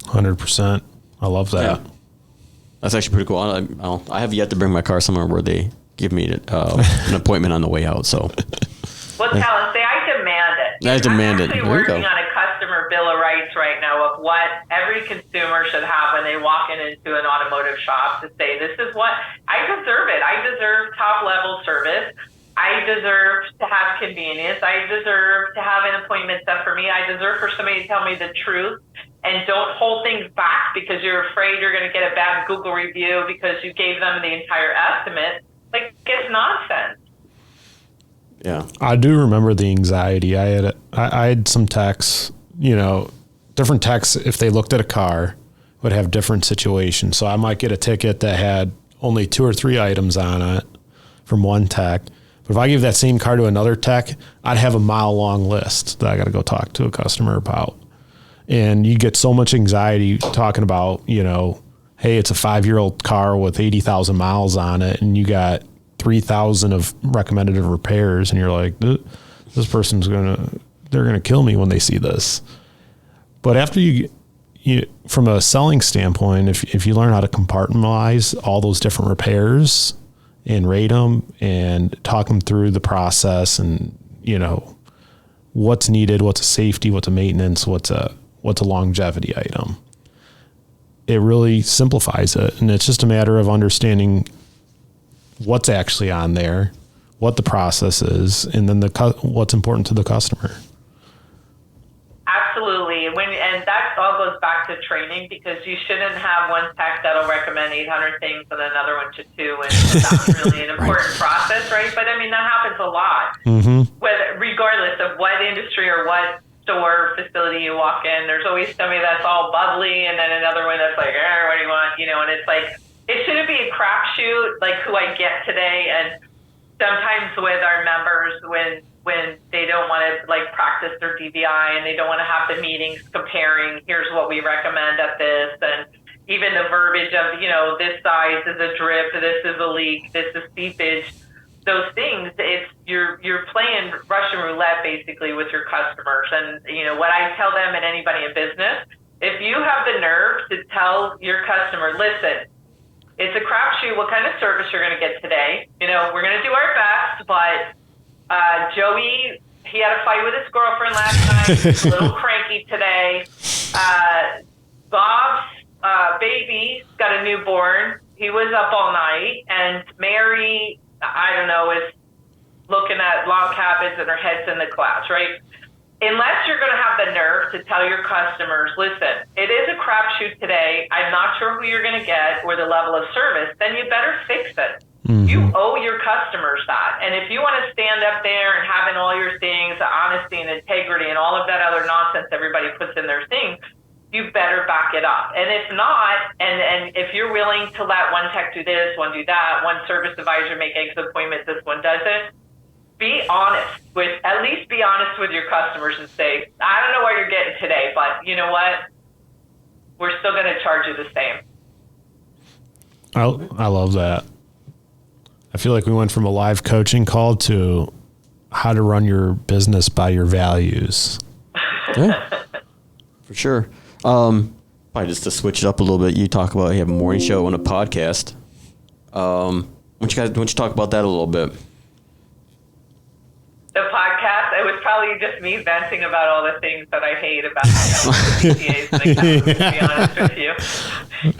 100%. I love that. Yeah. That's actually pretty cool. I have yet to bring my car somewhere where they give me an appointment on the way out. So, well, tell us, I demand it. I demand it. I'm actually working on a customer bill of rights right now of what every consumer should have when they walk into an automotive shop to say, this is what I deserve it. I deserve top level service. I deserve to have convenience. I deserve to have an appointment set for me. I deserve for somebody to tell me the truth and don't hold things back because you're afraid you're going to get a bad Google review because you gave them the entire estimate. Like, it's nonsense. Yeah. I do remember the anxiety. I had some techs, different techs, if they looked at a car, would have different situations. So I might get a ticket that had only 2 or 3 items on it from one tech. But if I give that same car to another tech, I'd have a mile-long list that I got to go talk to a customer about. And you get so much anxiety talking about, hey, it's a 5-year-old car with 80,000 miles on it, and you got 3,000 of recommended repairs, and you're like, this person's they're going to kill me when they see this. But after you from a selling standpoint, if you learn how to compartmentalize all those different repairs and rate them and talk them through the process, and what's needed, what's a safety, what's a maintenance, what's a longevity item, it really simplifies it. And it's just a matter of understanding what's actually on there, what the process is, and then what's important to the customer. Absolutely. And that all goes back to training, because you shouldn't have one tech that'll recommend 800 things and another one should do. And that's really an important process, right? But I mean, that happens a lot. Mm-hmm. Regardless of what industry or what store facility you walk in, there's always somebody that's all bubbly and then another one that's like, what do you want? And it's like, it shouldn't be a crapshoot like who I get today. And sometimes with our members, when they don't want to like practice their DVI and they don't want to have the meetings comparing, here's what we recommend at this, and even the verbiage of, this size is a drip, this is a leak, this is seepage, those things, you're playing Russian roulette basically with your customers. And what I tell them and anybody in business, if you have the nerve to tell your customer, listen, it's a crapshoot what kind of service you're going to get today. We're going to do our best, but Joey, he had a fight with his girlfriend last night. He's a little cranky today. Bob's baby got a newborn. He was up all night. And Mary, I don't know, is looking at log cabins and her head's in the clouds, right? Unless you're going to have the nerve to tell your customers, listen, it is a crapshoot today. I'm not sure who you're going to get or the level of service, then you better fix it. Mm-hmm. You owe your customers that. And if you want to stand up there and having all your things, honesty and integrity and all of that other nonsense everybody puts in their thing, you better back it up. And if not, and if you're willing to let one tech do this, one do that, one service advisor make exit appointments, this one doesn't, at least be honest with your customers and say, I don't know what you're getting today, but you know what? We're still going to charge you the same. I love that. I feel like we went from a live coaching call to how to run your business by your values. Yeah, for sure. Probably just to switch it up a little bit, you talk about you have a morning show and a podcast. Why don't you talk about that a little bit? The podcast, it was probably just me venting about all the things that I hate about CPAs, to be honest with you.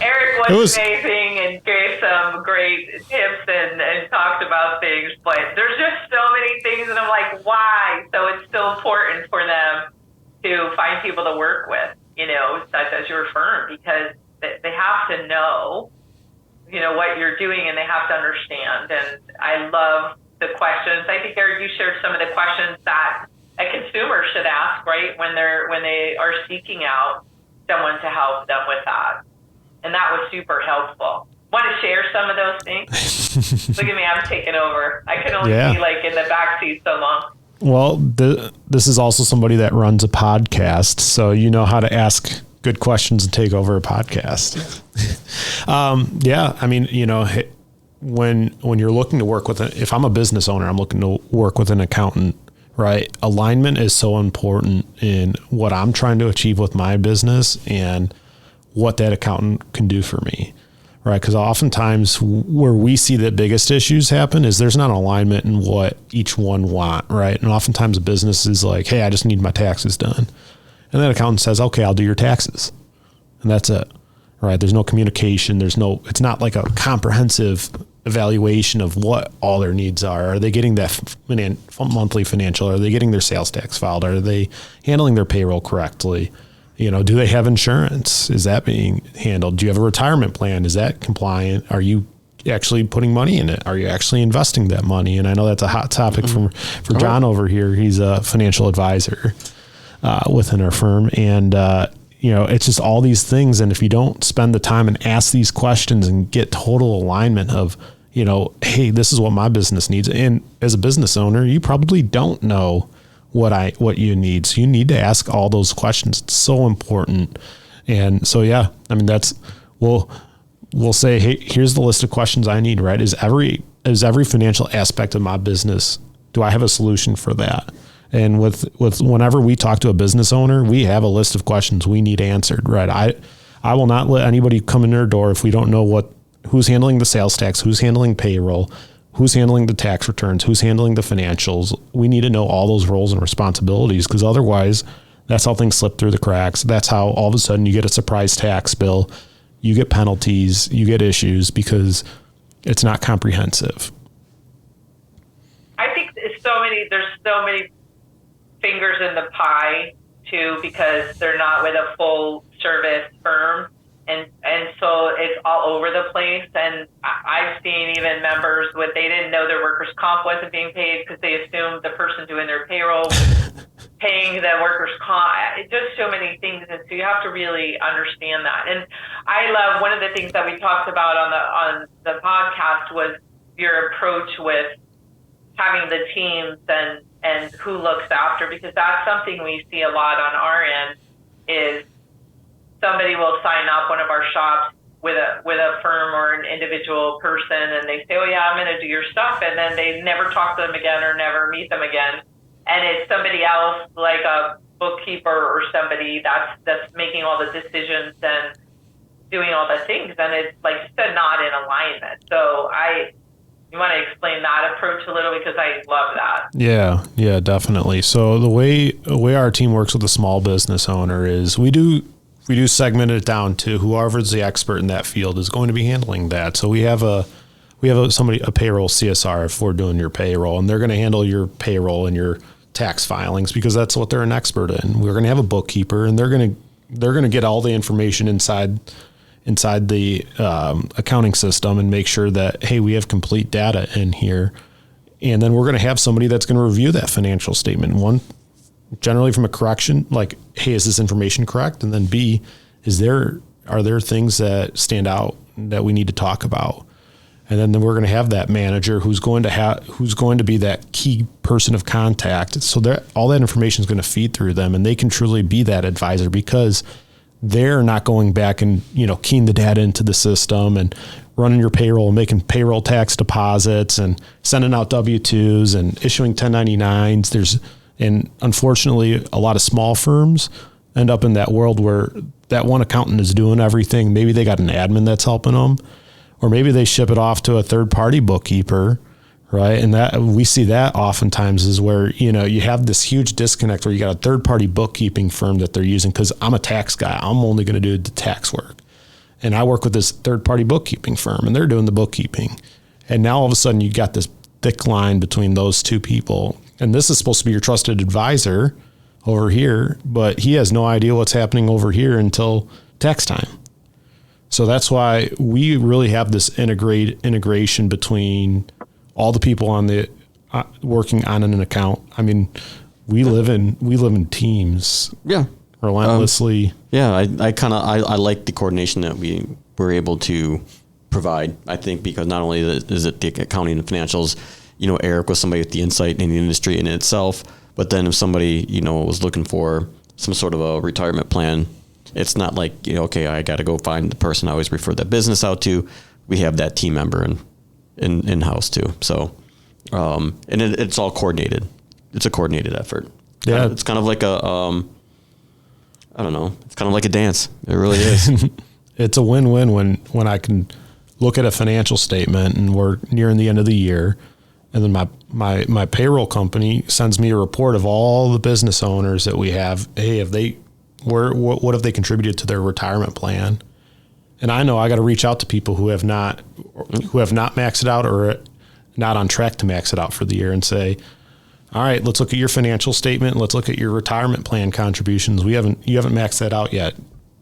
Eric was amazing and gave some great tips and talked about things, but there's just so many things, and I'm like, why? So it's still important for them to find people to work with, such as your firm, because they have to know, what you're doing, and they have to understand. And I love the questions. I think, Eric, you shared some of the questions that a consumer should ask, right, when they are seeking out someone to help them with that. And that was super helpful. Want to share some of those things? Look at me, I'm taking over. I can only be like in the backseat so long. Well, this is also somebody that runs a podcast, so you know how to ask good questions and take over a podcast. I mean, when you're looking to work with if I'm a business owner, I'm looking to work with an accountant, right? Alignment is so important in what I'm trying to achieve with my business and what that accountant can do for me, right? Because oftentimes where we see the biggest issues happen is there's not alignment in what each one want, right? And oftentimes a business is like, hey, I just need my taxes done. And that accountant says, okay, I'll do your taxes. And that's it, right? There's no communication. It's not like a comprehensive evaluation of what all their needs are. Are they getting that monthly financial? Are they getting their sales tax filed? Are they handling their payroll correctly? Do they have insurance? Is that being handled? Do you have a retirement plan? Is that compliant? Are you actually putting money in it? Are you actually investing that money? And I know that's a hot topic for John over here. He's a financial advisor within our firm. And, it's just all these things. And if you don't spend the time and ask these questions and get total alignment of, hey, this is what my business needs. And as a business owner, you probably don't know what you need. So you need to ask all those questions. It's so important. And so, I mean, we'll say, hey, here's the list of questions I need, right? Is every financial aspect of my business, do I have a solution for that? And with whenever we talk to a business owner, we have a list of questions we need answered, right? I will not let anybody come in their door if we don't know who's handling the sales tax, who's handling payroll, who's handling the tax returns, who's handling the financials. We need to know all those roles and responsibilities, because otherwise that's how things slip through the cracks. That's how all of a sudden you get a surprise tax bill, you get penalties, you get issues because it's not comprehensive. I think there's so many fingers in the pie too, because they're not with a full service firm. And so it's all over the place. And I've seen even members they didn't know their workers' comp wasn't being paid because they assumed the person doing their payroll paying the workers' comp. Just so many things. And so you have to really understand that. And I love one of the things that we talked about on the podcast was your approach with having the teams and who looks after, because that's something we see a lot on our end is somebody will sign up one of our shops with a firm or an individual person, and they say, oh yeah, I'm going to do your stuff. And then they never talk to them again or never meet them again. And it's somebody else, like a bookkeeper or somebody that's making all the decisions and doing all the things. And it's like you said, not in alignment. So you want to explain that approach a little, because I love that. Yeah, definitely. So the way our team works with a small business owner is we do segment it down to whoever's the expert in that field is going to be handling that. So we have a payroll CSR if we're doing your payroll, and they're going to handle your payroll and your tax filings because that's what they're an expert in. We're going to have a bookkeeper, and they're going to get all the information inside the accounting system and make sure that, hey, we have complete data in here. And then we're going to have somebody that's going to review that financial statement. One, generally from a correction, like, hey, is this information correct? And then B, are there things that stand out that we need to talk about? And then we're going to have that manager who's going to be that key person of contact. So that all that information is going to feed through them, and they can truly be that advisor because they're not going back and, keying the data into the system and running your payroll and making payroll tax deposits and sending out W-2s and issuing 1099s. And unfortunately, a lot of small firms end up in that world where that one accountant is doing everything. Maybe they got an admin that's helping them, or maybe they ship it off to a third-party bookkeeper, right? And that we see that oftentimes is where, you have this huge disconnect where you got a third-party bookkeeping firm that they're using because I'm a tax guy. I'm only going to do the tax work. And I work with this third-party bookkeeping firm, and they're doing the bookkeeping. And now all of a sudden you got this thick line between those two people. And this is supposed to be your trusted advisor over here, but he has no idea what's happening over here until tax time. So that's why we really have this integration between all the people on the working on an account. I mean, we live in teams. Yeah, relentlessly. I like the coordination that we were able to provide. I think because not only is it the accounting and financials, Eric was somebody with the insight in the industry in itself, but then if somebody was looking for some sort of a retirement plan, it's not like okay, I got to go find the person I always refer that business out to. We have that team member in house too. So, and it's all coordinated. It's a coordinated effort. Yeah, it's kind of like a I don't know. It's kind of like a dance. It really is. It's a win-win when I can look at a financial statement and we're nearing the end of the year, and then my payroll company sends me a report of all the business owners that we have. Hey, what have they contributed to their retirement plan? And I know I got to reach out to people who have not maxed it out or not on track to max it out for the year and say, all right, let's look at your financial statement. Let's look at your retirement plan contributions. You haven't maxed that out yet.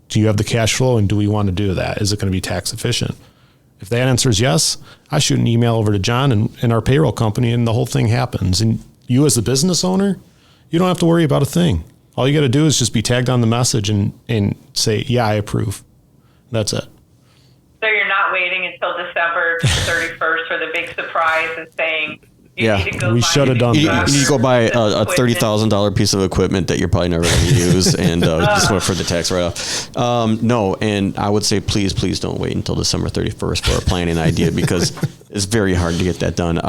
Do you have the cash flow, and do we want to do that? Is it going to be tax efficient? If that answer is yes, I shoot an email over to John and our payroll company, and the whole thing happens. And you as the business owner, you don't have to worry about a thing. All you got to do is just be tagged on the message and say, yeah, I approve. That's it. So you're not waiting until December 31st for the big surprise and saying, You need to go we buy should have done You that. need to go buy a equipment. $30,000 piece of equipment that you're probably never going to use, and just wait for the tax write-off. No, and I would say please don't wait until December 31st for a planning idea, because it's very hard to get that done.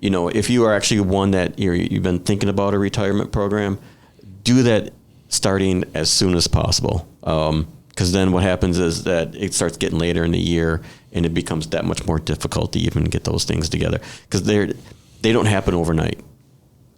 If you are actually one that you've been thinking about a retirement program, do that starting as soon as possible. Because then what happens is that it starts getting later in the year, and it becomes that much more difficult to even get those things together, because they don't happen overnight.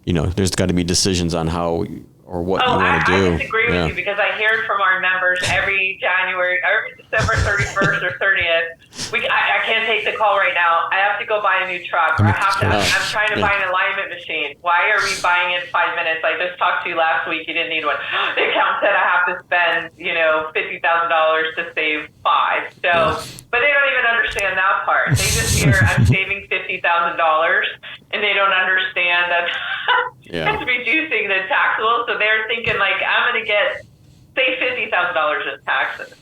There's got to be decisions on how or what you want to do. I disagree with you, because I hear from our members every December 31st or 30th. I can't take the call right now. I have to go buy a new truck. Or I'm trying to buy an alignment machine. Why are we buying in 5 minutes? I just talked to you last week. You didn't need one. The accountant said I have to spend, $50,000 to save $5,000. But they don't even understand that part. They just hear I'm saving $50,000, and they don't understand that it's reducing the taxable. So they're thinking I'm going to get, say, $50,000 in taxes.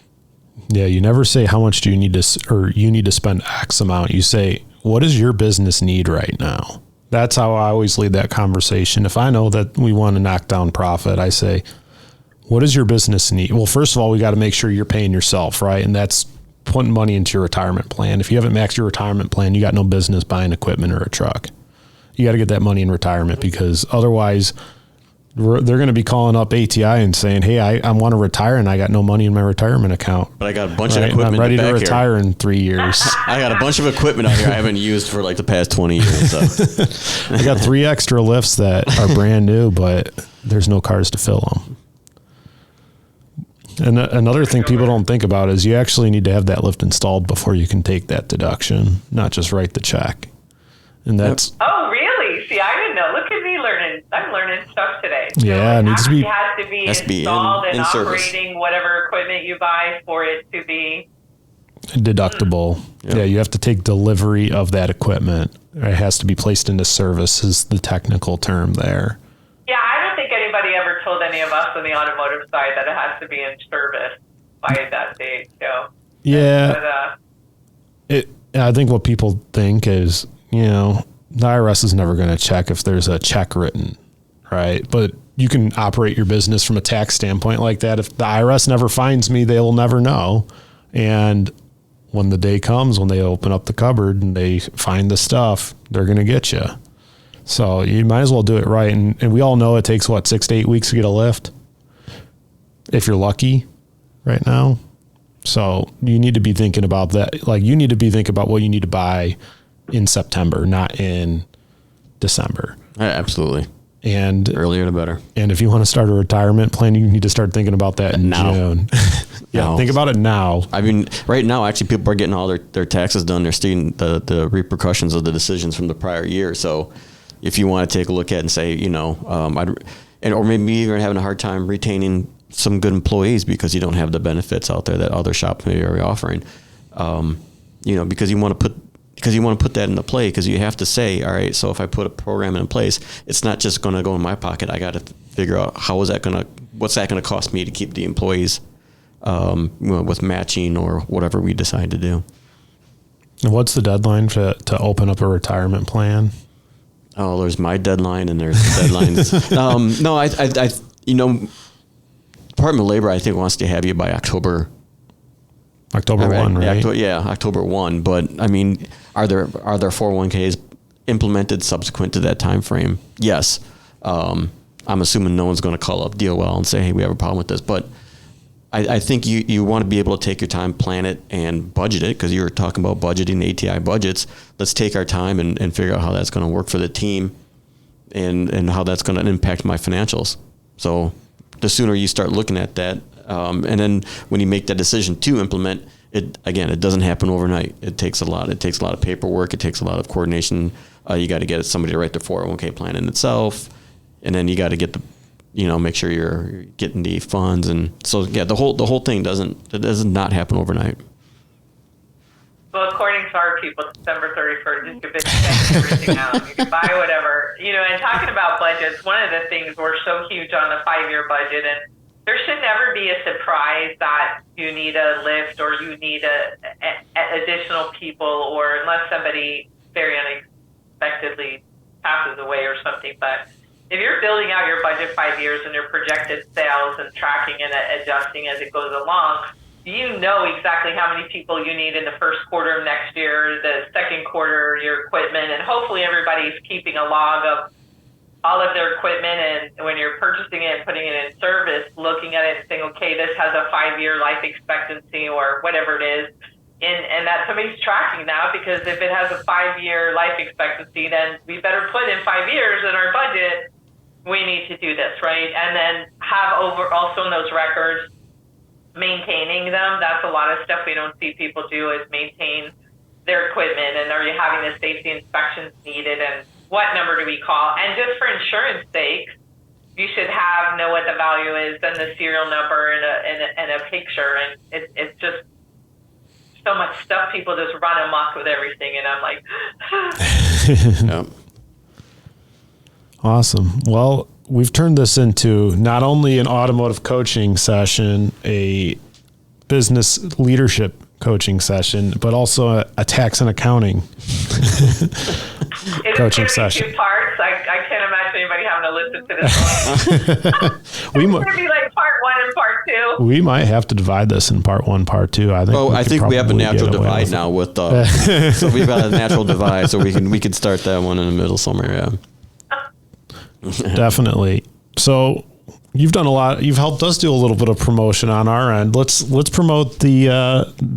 Yeah, you never say how much do you need to, or you need to spend X amount. You say, what does your business need right now? That's how I always lead that conversation. If I know that we want to knock down profit, I say, what does your business need? Well, first of all, we got to make sure you're paying yourself, right? And that's putting money into your retirement plan. If you haven't maxed your retirement plan, you got no business buying equipment or a truck. You got to get that money in retirement, because otherwise they're going to be calling up ATI and saying, hey, I want to retire and I got no money in my retirement account. But I got a bunch of equipment. I'm ready to retire here in 3 years. I got a bunch of equipment out here I haven't used for the past 20 years. So. I got 3 extra lifts that are brand new, but there's no cars to fill them. And another thing people don't think about is you actually need to have that lift installed before you can take that deduction, not just write the check. And that's... Oh, really? See, I didn't know. Look at me learning. I'm learning stuff today. Yeah, it needs to be... has to be installed and in operating whatever equipment you buy for it to be... deductible. Yeah, you have to take delivery of that equipment. It has to be placed into service is the technical term there. Yeah, I don't think anybody ever told any of us on the automotive side that it has to be in service by that date. So yeah, I think what people think is, the IRS is never going to check if there's a check written, right? But you can operate your business from a tax standpoint like that. If the IRS never finds me, they will never know. And when the day comes, when they open up the cupboard and they find the stuff, they're going to get you. So you might as well do it right. And we all know it takes 6 to 8 weeks to get a lift, if you're lucky right now. So you need to be thinking about that. You need to be thinking about what you need to buy in September, not in December. Absolutely. And earlier the better. And if you want to start a retirement plan, you need to start thinking about that in June. Think about it now. I mean, right now, actually, people are getting all their taxes done. They're seeing the repercussions of the decisions from the prior year. So if you want to take a look at it and say, or maybe you're having a hard time retaining some good employees because you don't have the benefits out there that other shops maybe are offering, because you want to put that into play, because you have to say, all right, so if I put a program in place, it's not just going to go in my pocket. I got to figure out what's that going to cost me to keep the employees with matching or whatever we decide to do. And what's the deadline to open up a retirement plan? Oh, there's my deadline and there's deadlines. Department of Labor, I think, wants to have you by October 1, right? October 1. But I mean, are there 401ks implemented subsequent to that time frame? Yes. I'm assuming no one's going to call up DOL and say, hey, we have a problem with this. But I think you want to be able to take your time, plan it, and budget it, because you were talking about budgeting ATI budgets. Let's take our time and figure out how that's going to work for the team and how that's going to impact my financials. So the sooner you start looking at that, and then when you make that decision to implement it, again, it doesn't happen overnight. It takes a lot. It takes a lot of paperwork. It takes a lot of coordination. You got to get somebody to write the 401k plan in itself, and then you got to get make sure you're getting the funds. And so, the whole thing does not happen overnight. Well, according to our people, December 31st, you can check everything out. You can buy whatever. And talking about budgets, one of the things, we're so huge on the 5-year budget, and there should never be a surprise that you need a lift or you need a additional people, or unless somebody very unexpectedly passes away or something. But if you're building out your budget 5 years and your projected sales and tracking and adjusting as it goes along, you know exactly how many people you need in the first quarter of next year, the second quarter, your equipment, and hopefully everybody's keeping a log of all of their equipment, and when you're purchasing it and putting it in service, looking at it and saying, okay, this has a 5-year life expectancy or whatever it is, and that somebody's tracking now, because if it has a 5-year life expectancy, then we better put in 5 years in our budget, we need to do this, right? And then have also in those records, maintaining them. That's a lot of stuff we don't see people do, is maintain their equipment, and are you having the safety inspections needed, and what number do we call? And just for insurance sake, you should know what the value is and the serial number and a picture. And it's just so much stuff. People just run amok with everything. And I'm like, Yeah. Awesome. Well, we've turned this into not only an automotive coaching session, a business leadership coaching session, but also a tax and accounting coaching session. 2 parts. I can't imagine anybody having to listen to this one. It's going to be like part 1 and part 2. We might have to divide this in part 1, part 2. I think. Oh, I think we have a natural divide now with so we've got a natural divide, so we can start that one in the middle somewhere. Yeah. Definitely. So you've done a lot. You've helped us do a little bit of promotion on our end. Let's promote the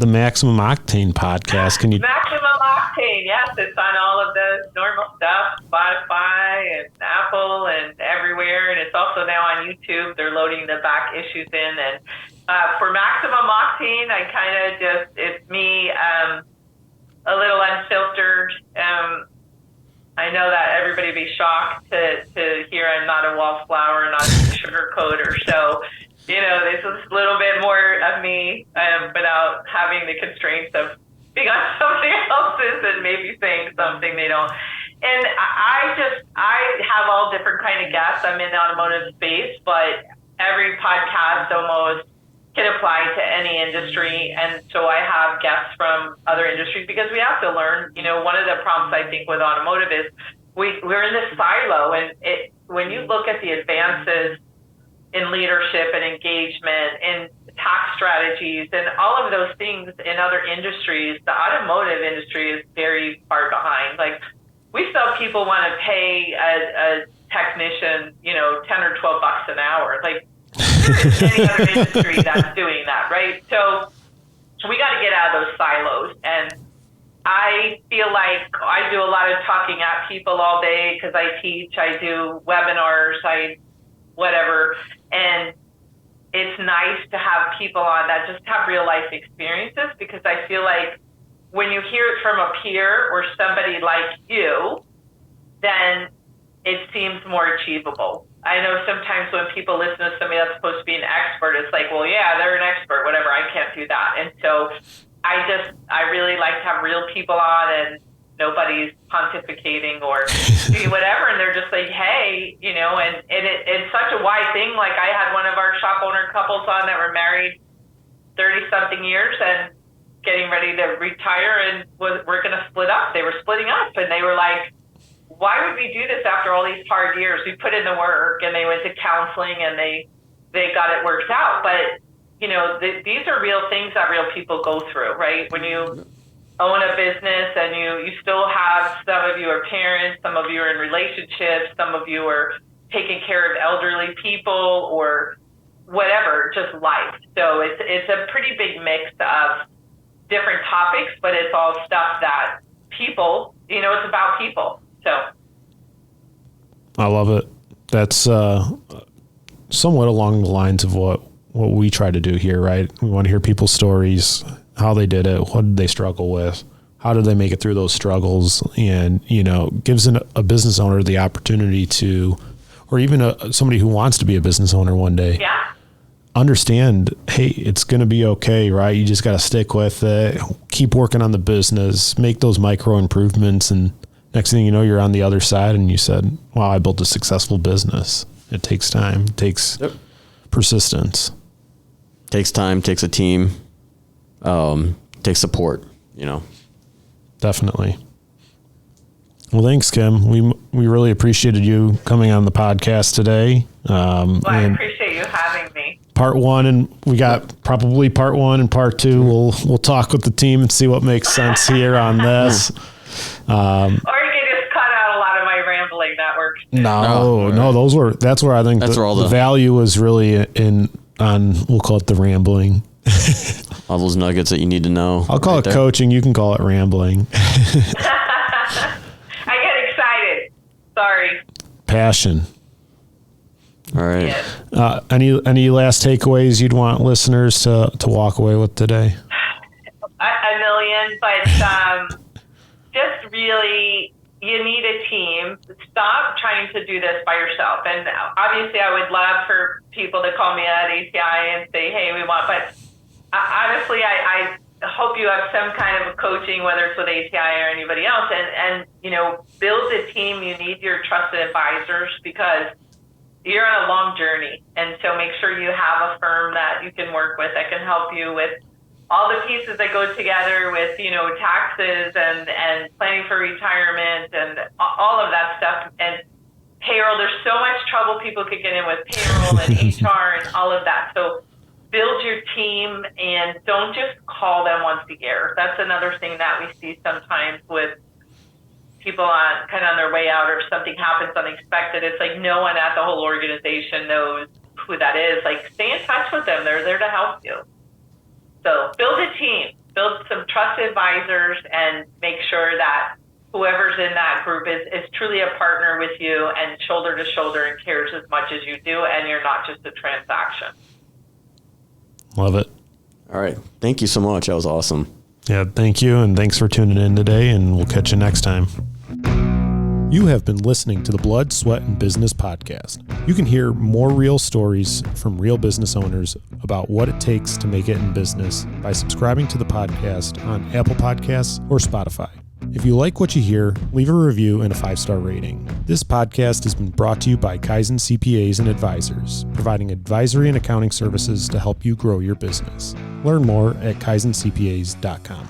Maximum Octane podcast. Can you? Maximum Octane, yes, it's on all of the normal stuff, Spotify and Apple and everywhere, and it's also now on YouTube. They're loading the back issues in, and for Maximum Octane, I kind of it's me, a little unfiltered. I know that everybody would be shocked to hear I'm not a wallflower, not a sugarcoater. So, this is a little bit more of me without having the constraints of being on somebody else's and maybe saying something they don't. And I have all different kind of guests. I'm in the automotive space, but every podcast almost can apply to any industry. And so I have guests from other industries because we have to learn. One of the problems I think with automotive is we're in this silo, and when you look at the advances in leadership and engagement and tax strategies and all of those things in other industries, the automotive industry is very far behind. Like, we still people want to pay a technician, 10 or $12 an hour. Like, there isn't any other industry that's doing that, right? So we got to get out of those silos. And I feel like I do a lot of talking at people all day because I teach, I do webinars, whatever. And it's nice to have people on that just have real life experiences, because I feel like when you hear it from a peer or somebody like you, then it seems more achievable. I know sometimes when people listen to somebody that's supposed to be an expert, it's like, well, yeah, they're an expert, whatever, I can't do that. And so I really like to have real people on, and nobody's pontificating or doing whatever, and they're just like, hey, and it's such a wide thing. Like, I had one of our shop owner couples on that were married 30-something years and getting ready to retire, and we're going to split up. They were splitting up, and they were like, why would we do this after all these hard years? We put in the work, and they went to counseling, and they got it worked out. But, these are real things that real people go through, right? When you own a business and you still have, some of you are parents, some of you are in relationships, some of you are taking care of elderly people or whatever, just life. So it's a pretty big mix of different topics, but it's all stuff that people, it's about people. So I love it. That's somewhat along the lines of what we try to do here, right? We want to hear people's stories, how they did it, what did they struggle with, how did they make it through those struggles, and gives a business owner the opportunity to, or even somebody who wants to be a business owner one day, understand, hey, it's going to be okay, right? You just got to stick with it, keep working on the business, make those micro improvements, and next thing you know, you're on the other side, and you said, wow, I built a successful business. It takes time, it takes persistence. Takes time, takes a team, takes support, Definitely. Well, thanks, Kim. We really appreciated you coming on the podcast today. Well, I appreciate you having me. Part 1, and we got probably part 1 and part 2. We'll talk with the team and see what makes sense here on this. Or you can just cut out a lot of my rambling. That works. No, that's where I think the value was really on, we'll call it the rambling. All those nuggets that you need to know. I'll call it coaching. You can call it rambling. I get excited. Sorry. Passion. All right. Yes. Any last takeaways you'd want listeners to walk away with today? A million, but just really, you need a team. Stop trying to do this by yourself. And obviously, I would love for people to call me at ATI and say, hey, we want, but honestly, I hope you have some kind of a coaching, whether it's with ATI or anybody else, and build a team. You need your trusted advisors because you're on a long journey. And so make sure you have a firm that you can work with that can help you with all the pieces that go together with, taxes and planning for retirement and all of that stuff. And payroll, there's so much trouble people could get in with payroll and HR and all of that. So build your team and don't just call them once a year. That's another thing that we see sometimes with people on their way out, or if something happens unexpected. It's like no one at the whole organization knows who that is. Like, stay in touch with them. They're there to help you. So build a team, build some trusted advisors, and make sure that whoever's in that group is truly a partner with you and shoulder to shoulder and cares as much as you do, and you're not just a transaction. Love it. All right. Thank you so much. That was awesome. Yeah, thank you, and thanks for tuning in today, and we'll catch you next time. You have been listening to the Blood, Sweat, and Business podcast. You can hear more real stories from real business owners about what it takes to make it in business by subscribing to the podcast on Apple Podcasts or Spotify. If you like what you hear, leave a review and a 5-star rating. This podcast has been brought to you by Kaizen CPAs and Advisors, providing advisory and accounting services to help you grow your business. Learn more at kaizencpas.com.